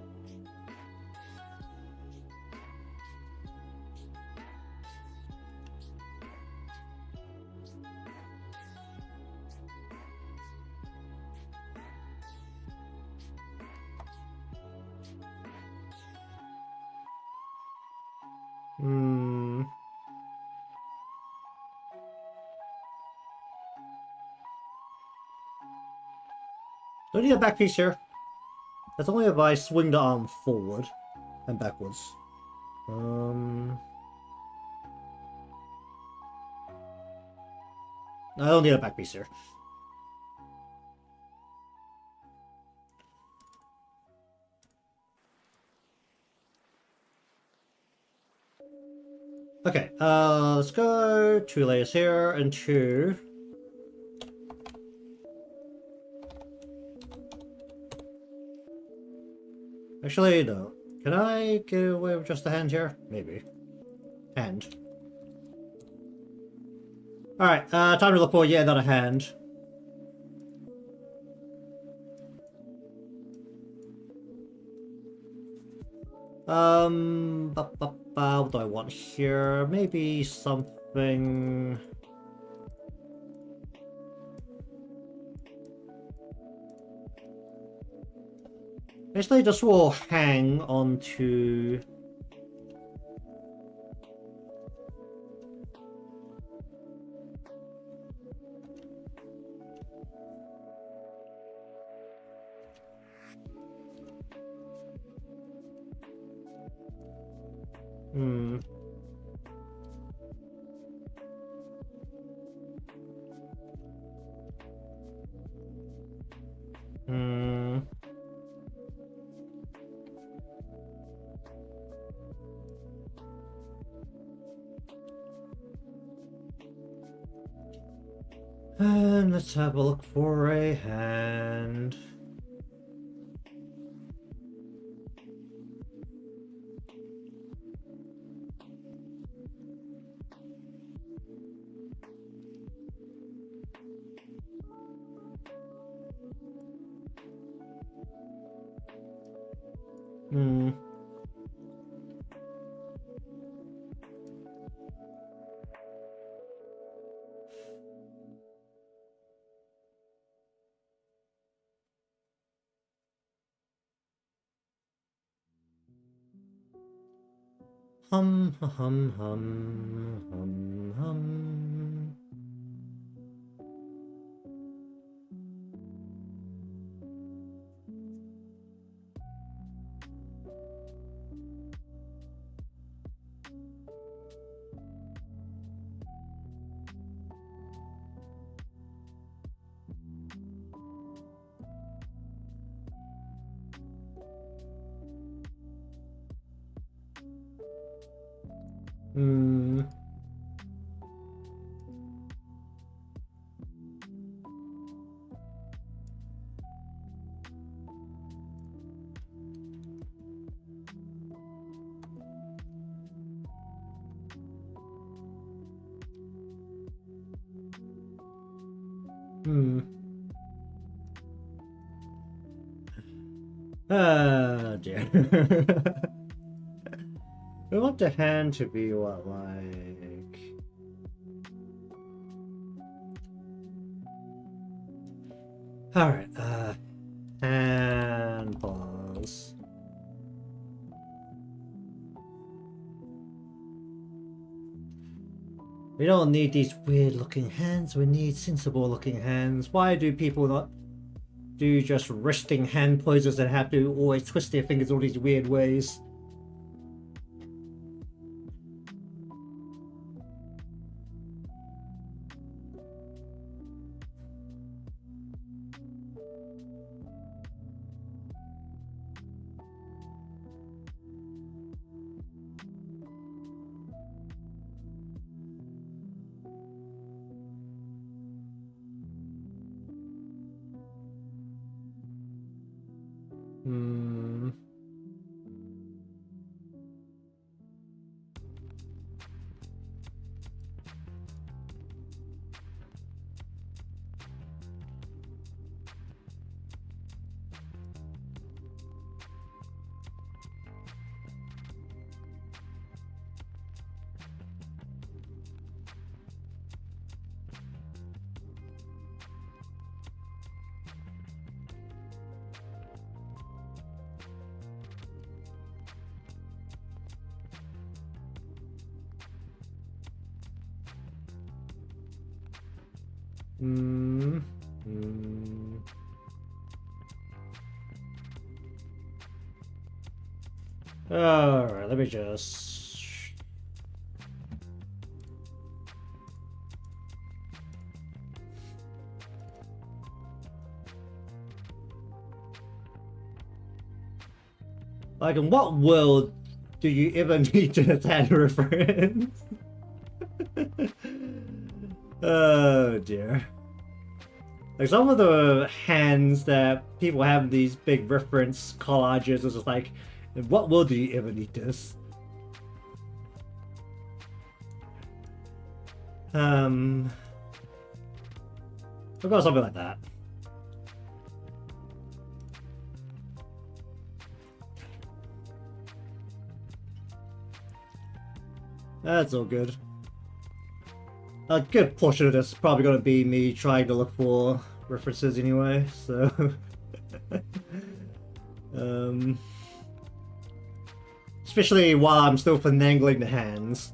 Hmm... Don't need a back piece here. That's only if I swing the arm forward and backwards. I don't need a back piece here. Okay, let's go 2 layers here and 2. Actually, no. Can I get away with just a hand here? Maybe. Hand. Alright, time to look for yet another hand. What do I want here? Maybe something... Basically, this will hang onto... Hmm. Hmm. And let's have a look for a hand. Hmm. Hum, hum, hum, hum, hum. Hmm. Hmm. Ah, dear. We want the hand to be what, like... Alright, and pause. We don't need these weird looking hands, we need sensible looking hands. Why do people not do just resting hand poses and have to always twist their fingers all these weird ways? Hmm. Alright, let me just... Like, in what world do you ever need to hand reference? Oh dear. Like, some of the hands that people have in these big reference collages is just like, in what world do you ever need this? I've got something like that. That's all good. A good portion of this is probably going to be me trying to look for references anyway, so... Especially while I'm still finagling the hands.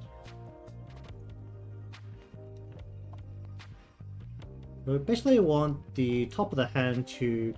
I basically want the top of the hand to...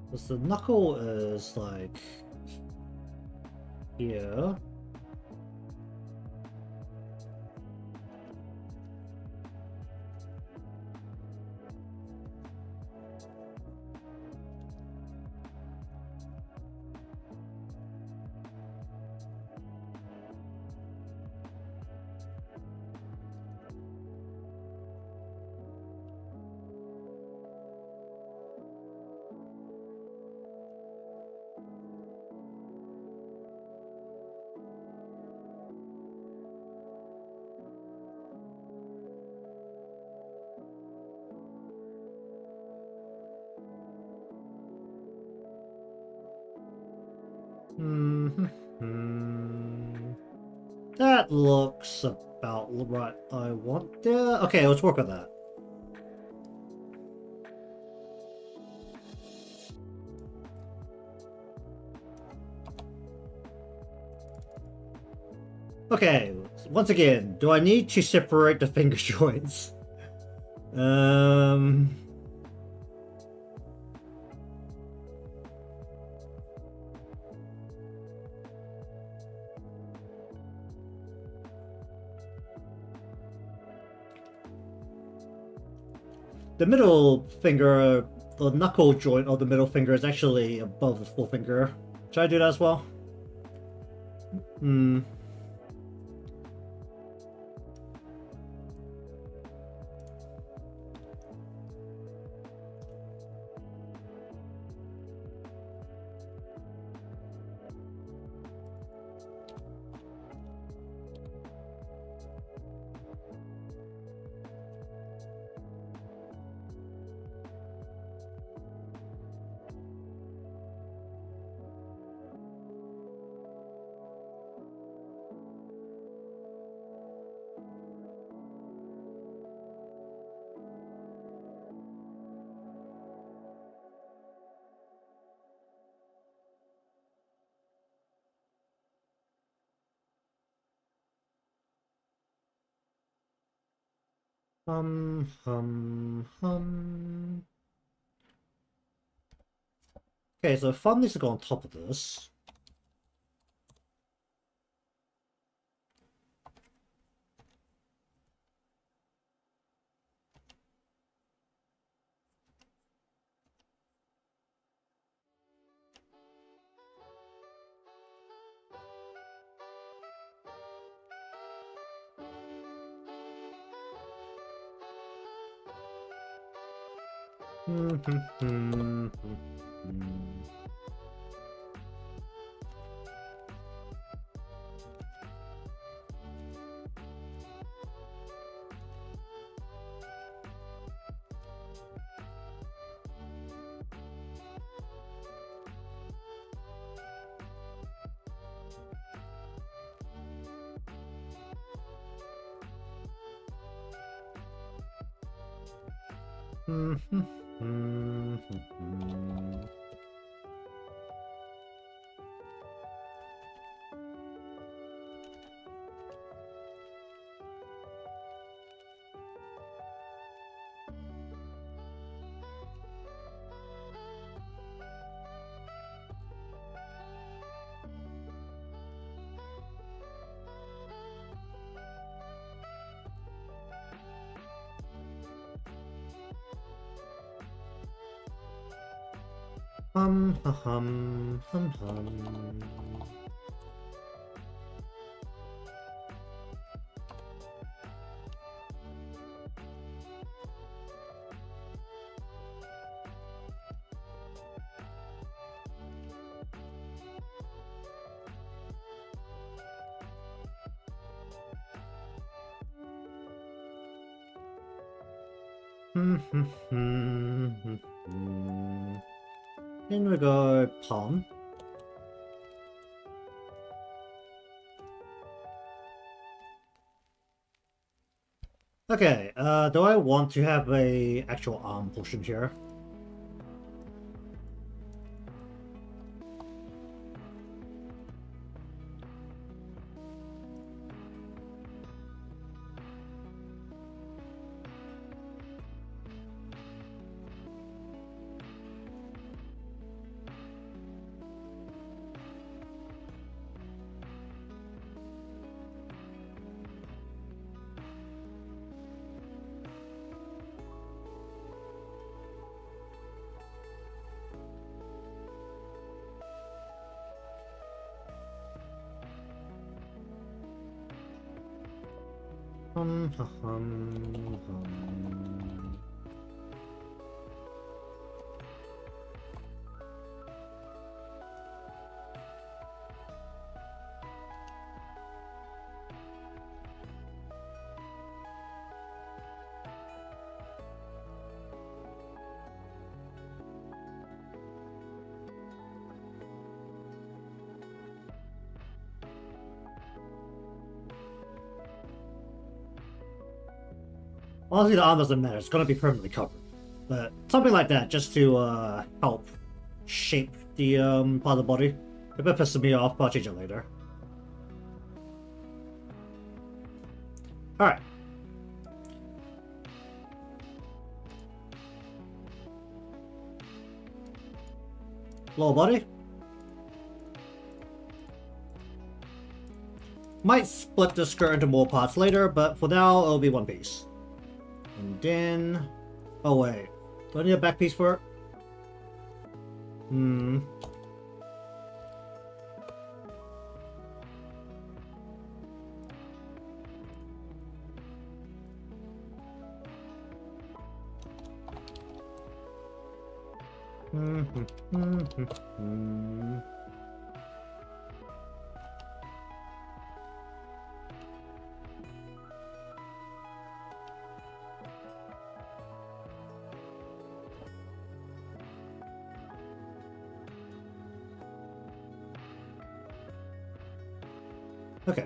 Because the knuckle is like here. That looks about what I want there. Okay, let's work on that. Okay, once again, do I need to separate the finger joints? the middle finger, the knuckle joint of the middle finger is actually above the forefinger. Should I do that as well? Hmm. Hum. Okay, so thumb needs to go on top of this. Hum. In we go palm. Okay, do I want to have a actual arm portion here? Hum. Honestly, the arm doesn't matter. It's gonna be permanently covered. But something like that, just to help shape the part of the body. If it pisses me off, I'll change it later. Alright. Lower body. Might split the skirt into more parts later, but for now, it'll be one piece. And then Oh wait, do I need a back piece for it? Hmm. Okay.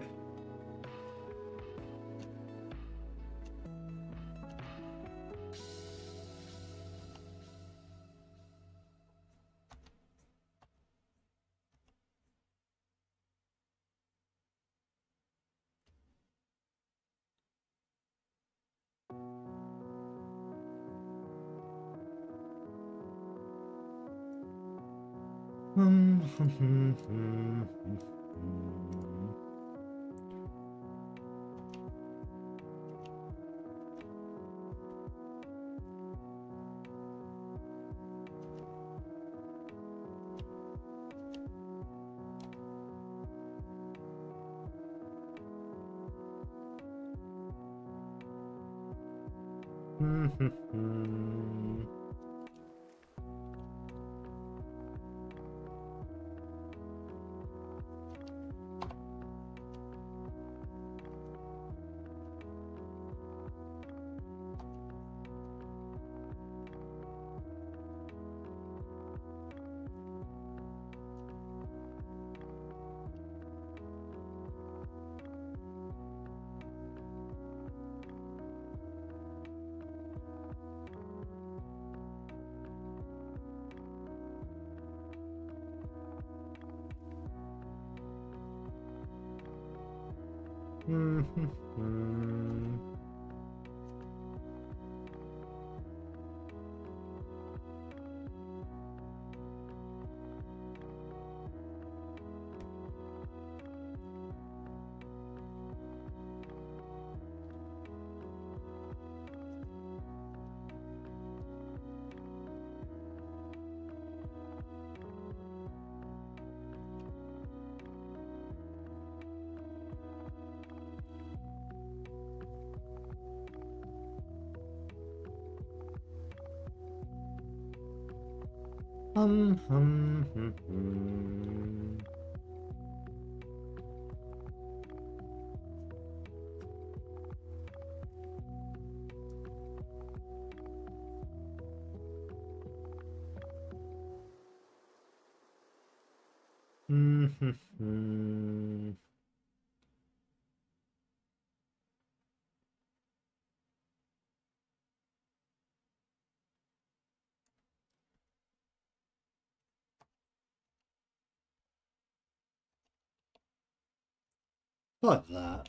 Like that.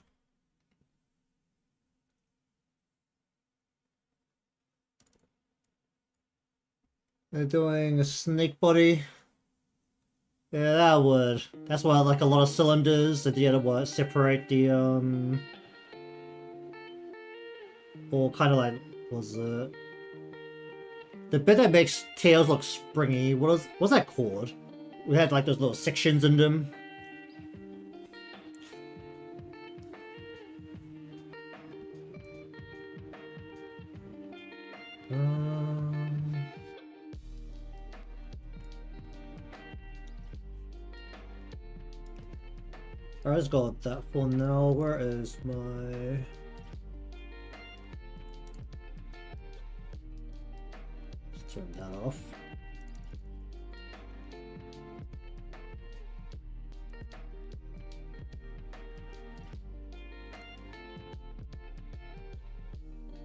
They're doing a snake body. Yeah, that would. That's why like a lot of cylinders that you what separate the or kind of like was it the bit that makes tails look springy? What's that called? We had like those little sections in them. Alright, let's go with that for now. Where is my... Let's turn that off.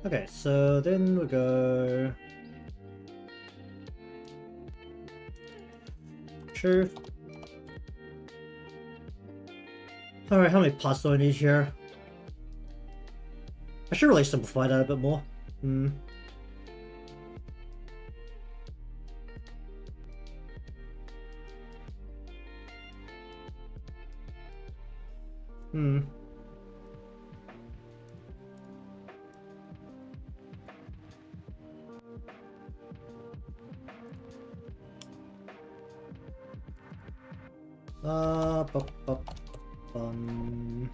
Okay, so then we go... Sure. Alright, how many parts do I need here? I should really simplify that a bit more. Hmm. Bup, bup, bum.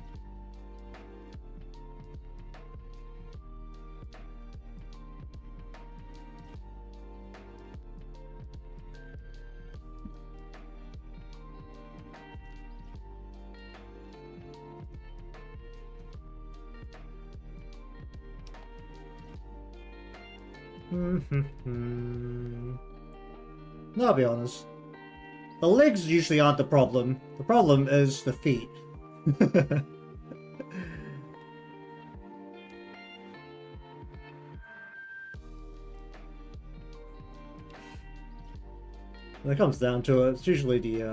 No, I'll be honest. The legs usually aren't the problem. The problem is the feet. When it comes down to it, it's usually the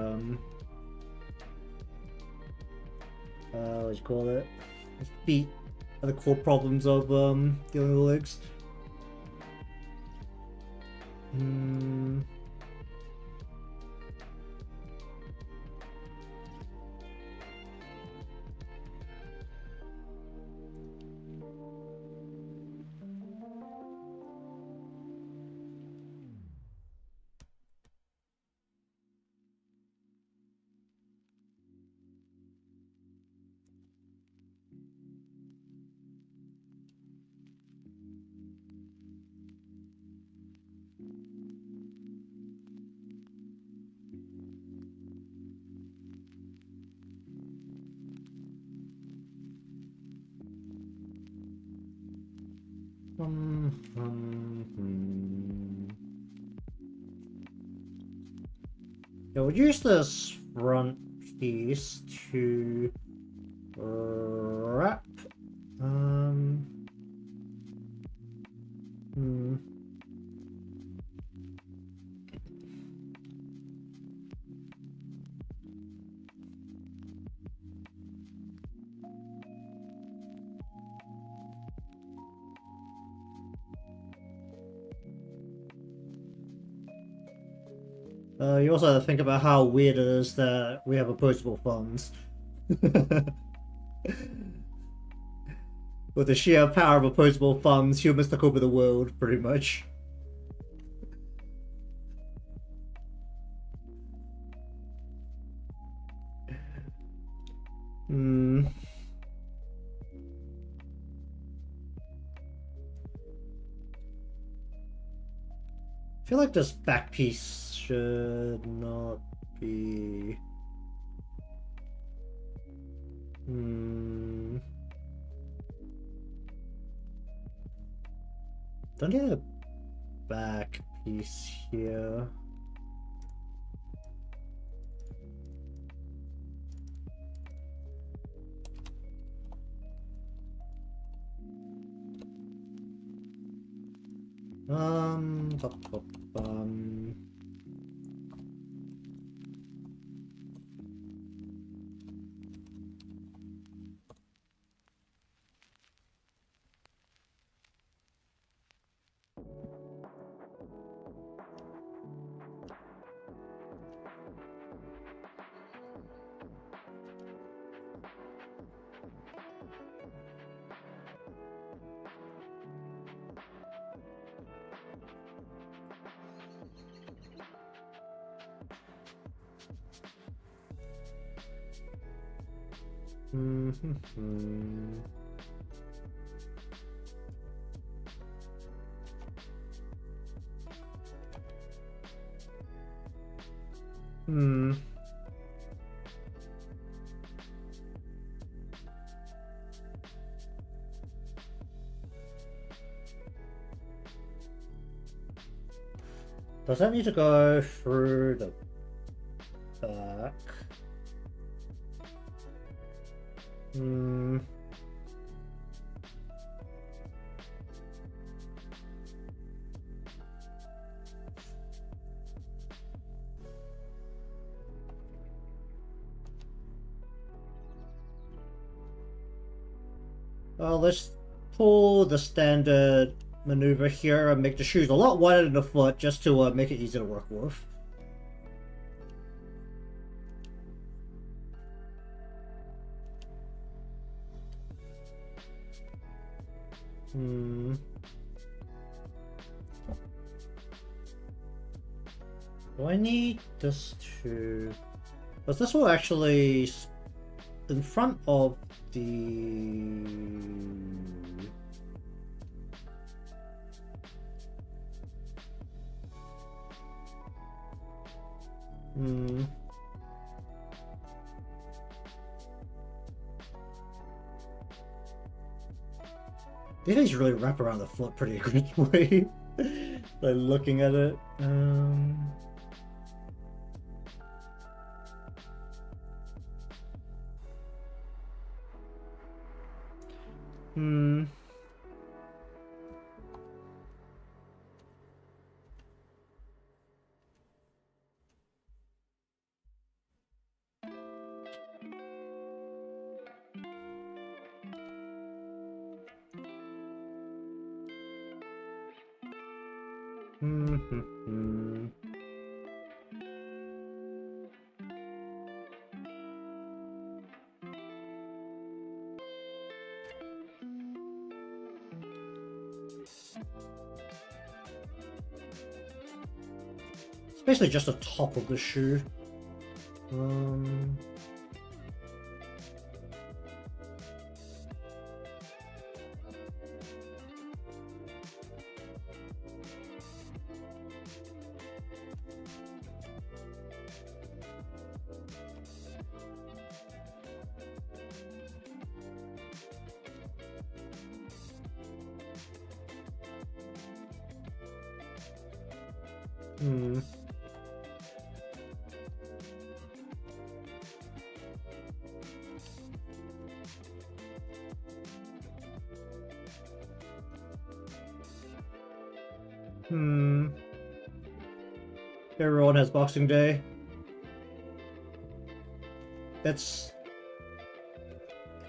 what do you call it? The feet are the core problems of dealing with the legs. Yeah, we'll use this front piece to wrap. You also have to think about how weird it is that we have opposable thumbs. With the sheer power of opposable thumbs, humans took over the world, pretty much. I feel like this back piece should not be... Don't need a back piece here. Does that need to go through the back? Let's pull the standard maneuver here and make the shoes a lot wider than the foot just to make it easier to work with. Do I need this to... But this will actually in front of the these things really wrap around the foot pretty aggressively. Like looking at it. It's basically just the top of the shoe. Everyone has Boxing Day. It's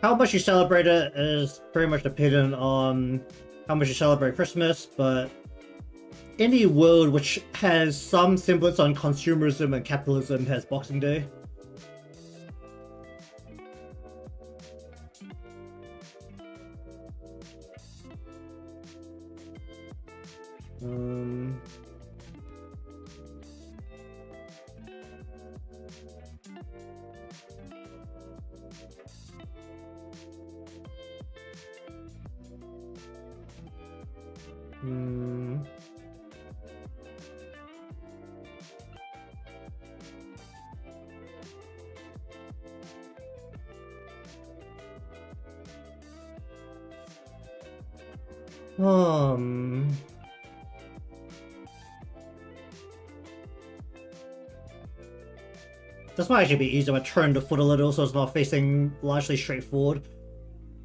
how much you celebrate it is pretty much dependent on how much you celebrate Christmas, but any world which has some semblance on consumerism and capitalism has Boxing Day. This might actually be easier. I turn the foot a little so it's not facing largely straight forward.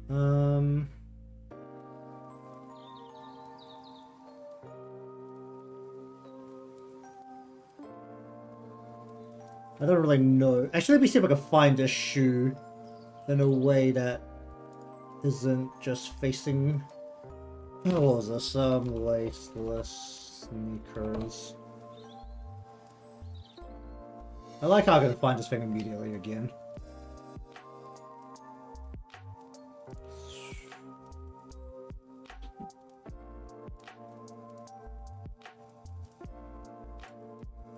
I don't really know. Actually, let me see if I can find this shoe in a way that isn't just facing... What was this? Laceless sneakers. I like how I can find this thing immediately again.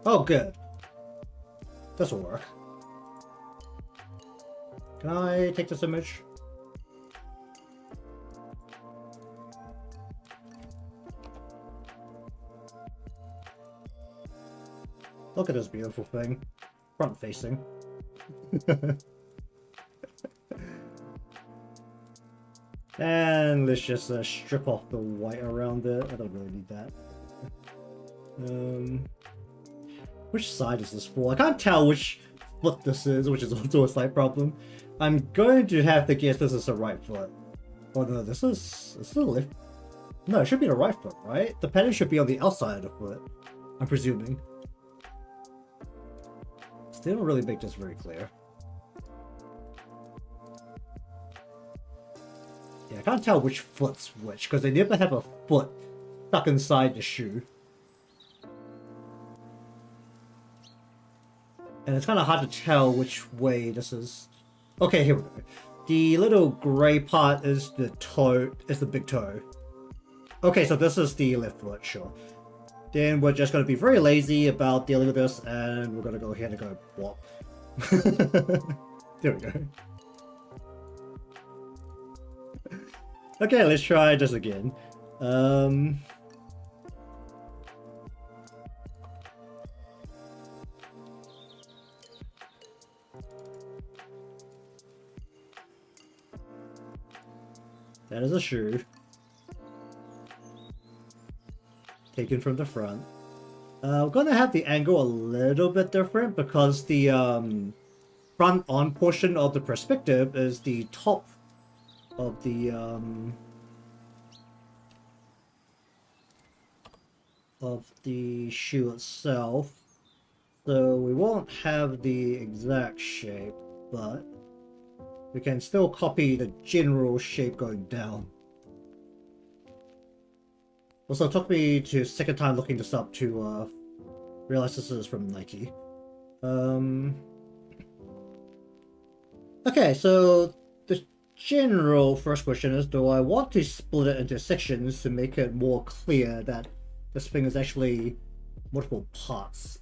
Oh, good. This will work. Can I take this image? Look at this beautiful thing. Front facing. And let's just strip off the white around it. I don't really need that. Which side is this for? I can't tell which foot this is, which is also a slight problem. I'm going to have to guess this is the right foot. Oh no, this is the left. No, it should be the right foot, right? The pattern should be on the outside of the foot, I'm presuming. They don't really make this very clear. Yeah, I can't tell which foot's which, because they never have a foot stuck inside the shoe. And it's kind of hard to tell which way this is. Okay, here we go. The little grey part is the toe, is the big toe. Okay, so this is the left foot, sure. Then we're just going to be very lazy about dealing with this, and we're going to go ahead and go walk. There we go. Okay, let's try this again. That is a shoe. Taken from the front. We're gonna have the angle a little bit different because the front on portion of the perspective is the top of the shoe itself. So we won't have the exact shape, but we can still copy the general shape going down. Also, it took me to second time looking this up to realize this is from Nike. Okay, so the general first question is, do I want to split it into sections to make it more clear that this thing is actually multiple parts?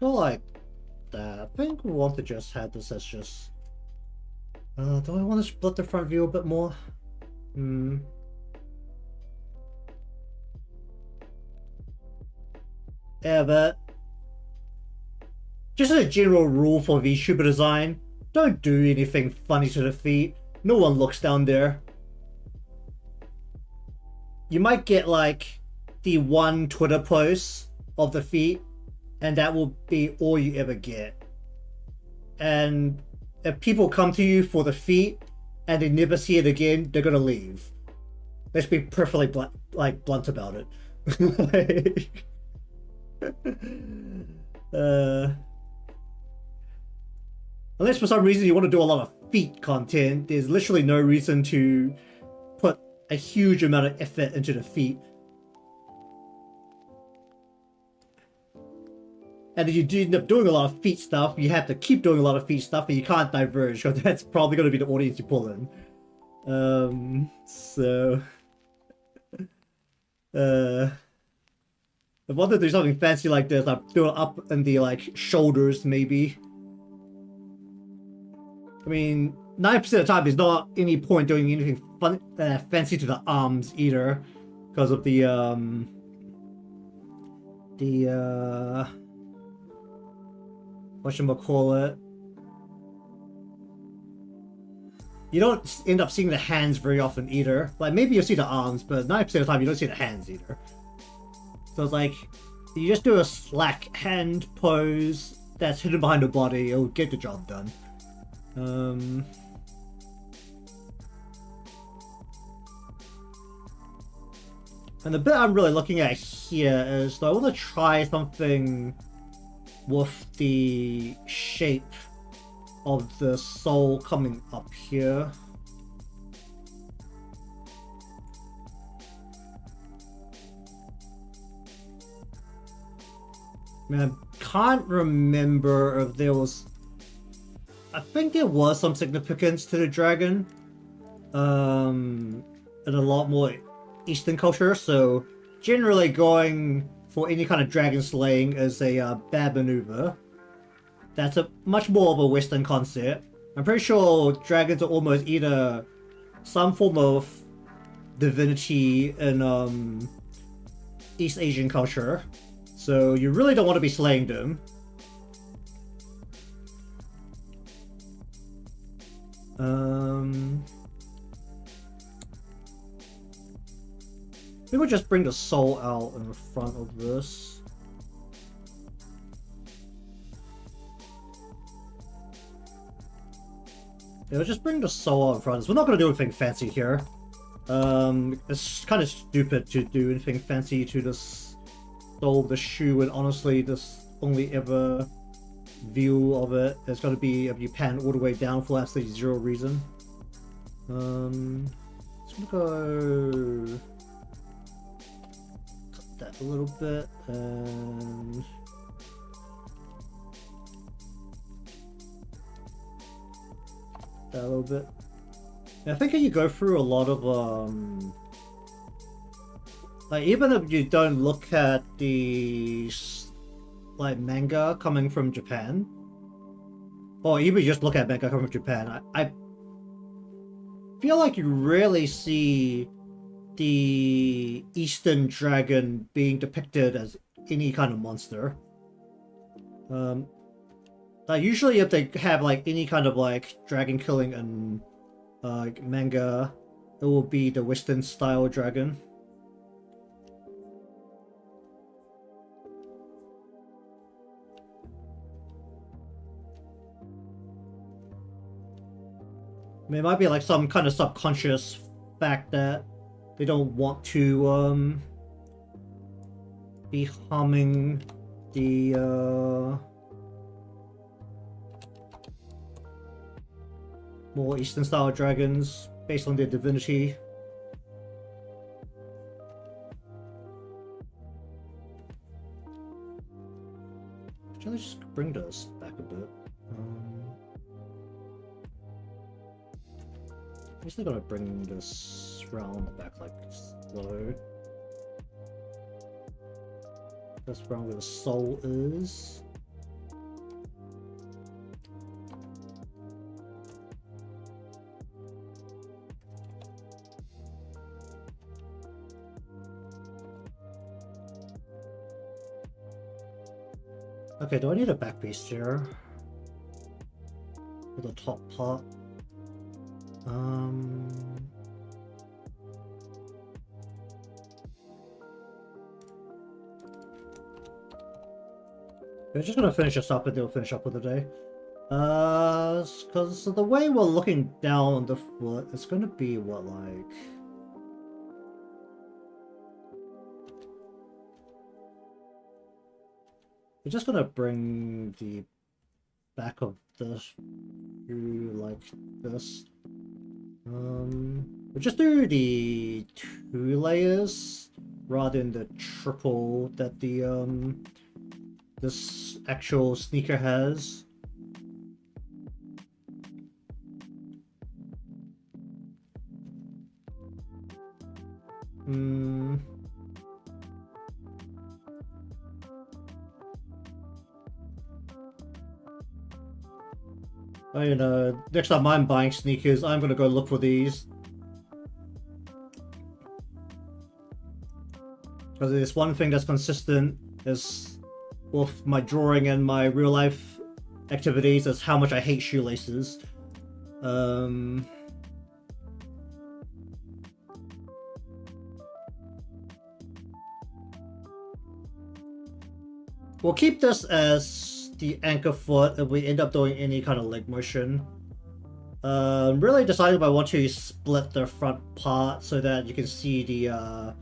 I like that. I think we want to just have this as just... do I want to split the front view a bit more? Yeah, but... just as a general rule for VTuber design, don't do anything funny to the feet. No one looks down there. You might get like the one Twitter post of the feet, and that will be all you ever get. And if people come to you for the feet and they never see it again, they're gonna leave. Let's be perfectly blunt about it. Unless for some reason you want to do a lot of feet content, there's literally no reason to put a huge amount of effort into the feet. And if you do end up doing a lot of feet stuff, you have to keep doing a lot of feet stuff, and you can't diverge, because that's probably going to be the audience you pull in. If I want to do something fancy like this, I'd do it up in the like shoulders, maybe. I mean, 9% of the time, there's not any point doing anything fun, fancy to the arms either, because of the whatchamacallit. You don't end up seeing the hands very often either. Like, maybe you'll see the arms, but 9% of the time you don't see the hands either. So it's like, you just do a slack hand pose that's hidden behind the body, it'll get the job done. And the bit I'm really looking at here is, I want to try something with the shape of the soul coming up here. I mean, I can't remember if there was... I think there was some significance to the dragon in a lot more Eastern culture, so generally going for any kind of dragon slaying is a bad maneuver. That's a much more of a Western concept. I'm pretty sure dragons are almost either some form of divinity in East Asian culture, so you really don't want to be slaying them. Maybe we'll just bring the soul out in the front of this. Yeah, we'll just bring the soul out in front of this. We're not going to do anything fancy here. It's kind of stupid to do anything fancy to this soul of the shoe, and honestly, this only ever view of it. It's going to be if you pan all the way down for absolutely zero reason. Just gonna go cut that a little bit and that a little bit. I think you go through a lot of like even if you don't look at the like manga coming from Japan, or even just look at manga coming from Japan, I feel like you rarely see the Eastern dragon being depicted as any kind of monster. Like usually if they have like any kind of like dragon killing and manga, it will be the Western style dragon. I mean, it might be like some kind of subconscious fact that they don't want to be harming the more Eastern style dragons based on their divinity. Should I just bring this back a bit? I'm still gonna bring this round the back like slow. That's round where the soul is. Okay, do I need a back piece here? For the top part? We're just gonna finish this up and then we'll finish up with the day. Because the way we're looking down on the foot, it's gonna be what, like... We're just gonna bring the back of this to like this. We'll just do the 2 layers rather than the triple that the this actual sneaker has. You know, next time I'm buying sneakers, I'm gonna go look for these. Because there's one thing that's consistent is with my drawing and my real life activities is how much I hate shoelaces. We'll keep this as the anchor foot if we end up doing any kind of leg motion. Really deciding if I want to split the front part so that you can see the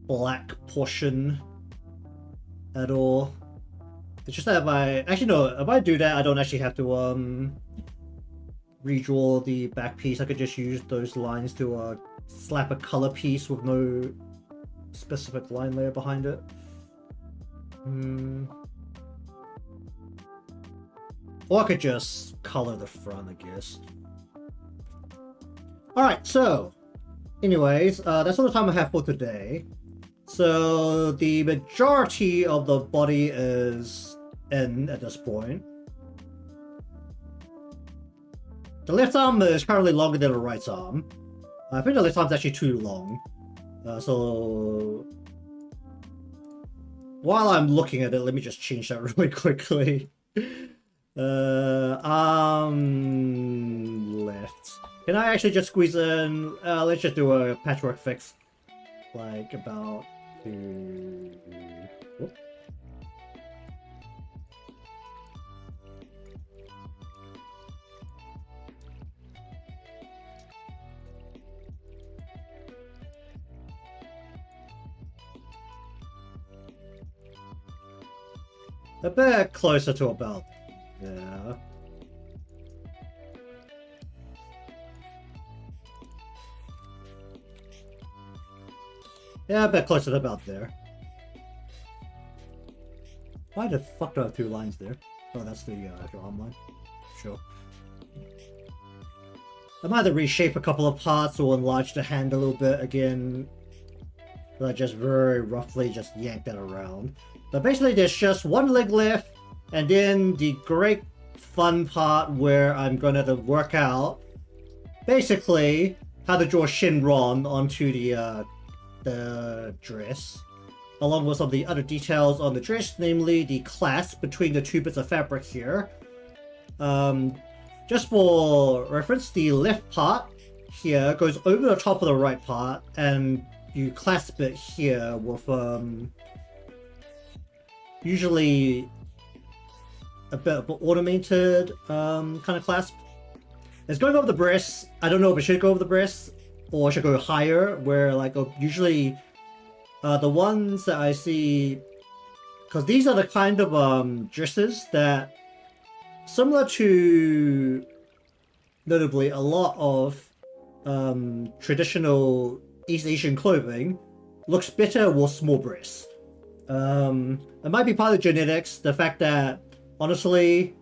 black portion at all. It's just that if I... Actually no, if I do that I don't actually have to redraw the back piece. I could just use those lines to slap a color piece with no specific line layer behind it. Or I could just color the front, I guess. Alright, so anyways, that's all the time I have for today. So the majority of the body is in at this point. The left arm is currently longer than the right arm. I think the left arm's actually too long. So while I'm looking at it, let me just change that really quickly. Arm left. Can I actually just squeeze in? Let's just do a patchwork fix. Like about to... Whoop. A bit closer to about there. Yeah, a bit closer to about there. Why the fuck do I have 2 lines there? Oh, that's the actual arm line. Sure. I might either reshape a couple of parts or enlarge the hand a little bit again. But I just very roughly just yank that around. But basically there's just one leg left, and then the great fun part where I'm gonna have to work out basically how to draw Shinron onto the dress, along with some of the other details on the dress, namely the clasp between the 2 bits of fabric here. Just for reference, the left part here goes over the top of the right part, and you clasp it here with usually a bit of an ornamented kind of clasp. It's going over the breasts. I don't know if it should go over the breasts or it should go higher, where like usually the ones that I see, because these are the kind of dresses that, similar to notably a lot of traditional East Asian clothing, looks better with small breasts. It might be part of genetics, the fact that honestly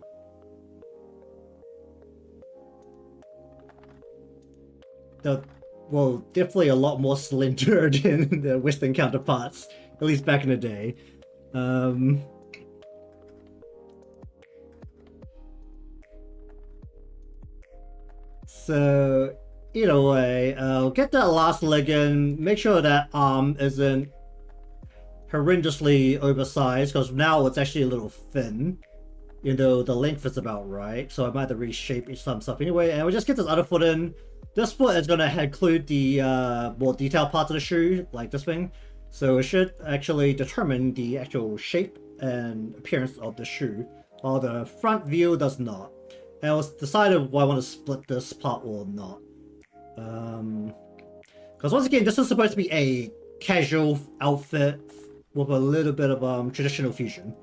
well, definitely a lot more slender than the Western counterparts, at least back in the day. So, either way, get that last leg in, make sure that arm isn't horrendously oversized, because now it's actually a little thin, even though the length is about right, so I might have to reshape some stuff anyway, and we'll just get this other foot in. This foot is going to include the more detailed parts of the shoe, like this thing, so it should actually determine the actual shape and appearance of the shoe, while the front view does not. And I was decided whether I want to split this part or not. Because once again, this is supposed to be a casual outfit with a little bit of traditional fusion.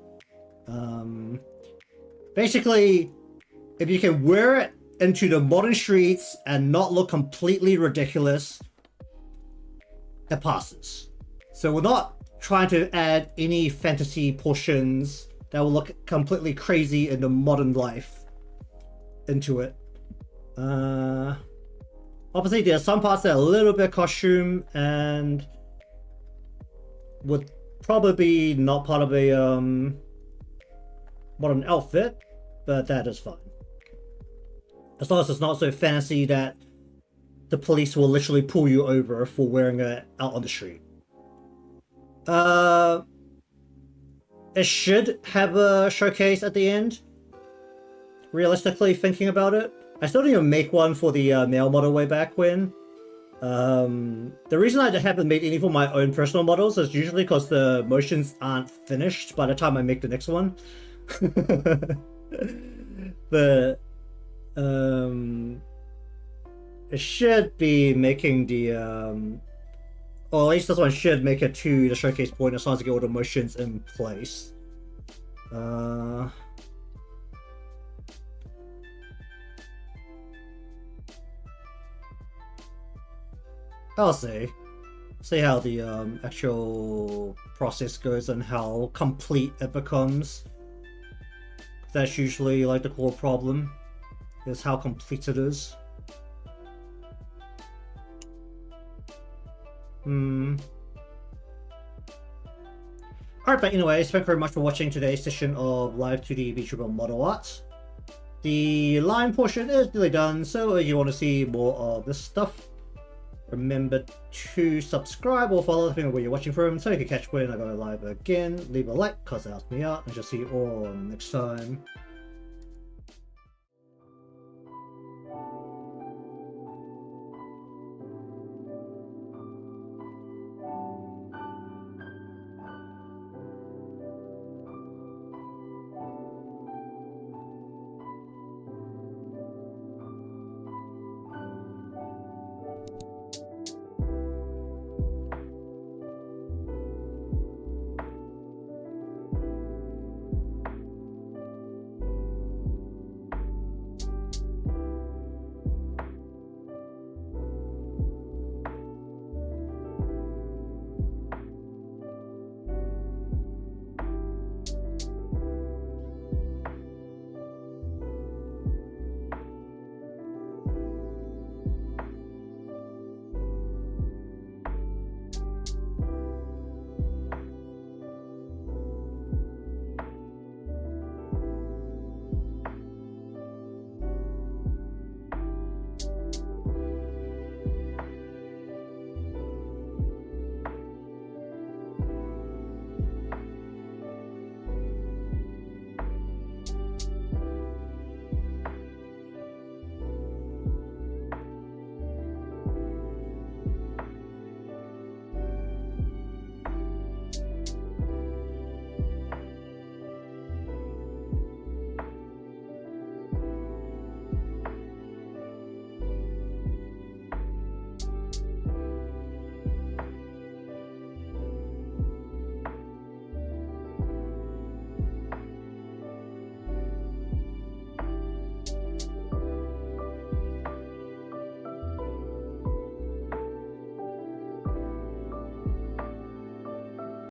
Basically, if you can wear it into the modern streets and not look completely ridiculous, it passes. So we're not trying to add any fantasy portions that will look completely crazy in the modern life into it. Obviously there are some parts that are a little bit costume and would probably be not part of a modern outfit, but that is fine. As long as it's not so fancy that the police will literally pull you over for wearing it out on the street. It should have a showcase at the end. Realistically, thinking about it, I still didn't even make one for the male model way back when. The reason I haven't made any for my own personal models is usually because the motions aren't finished by the time I make the next one. But it should be making the or at least this one should make it to the showcase point as long as I get all the motions in place. I'll see how the actual process goes and how complete it becomes. That's usually like the core problem, is how complete it is. Alright, but anyways, thank you very much for watching today's session of Live2D Vtuber model art. The line portion is nearly done, so if you want to see more of this stuff, remember to subscribe or follow depending on where you're watching from so you can catch when I go live again. Leave a like because it helps me out, and I'll see you all next time.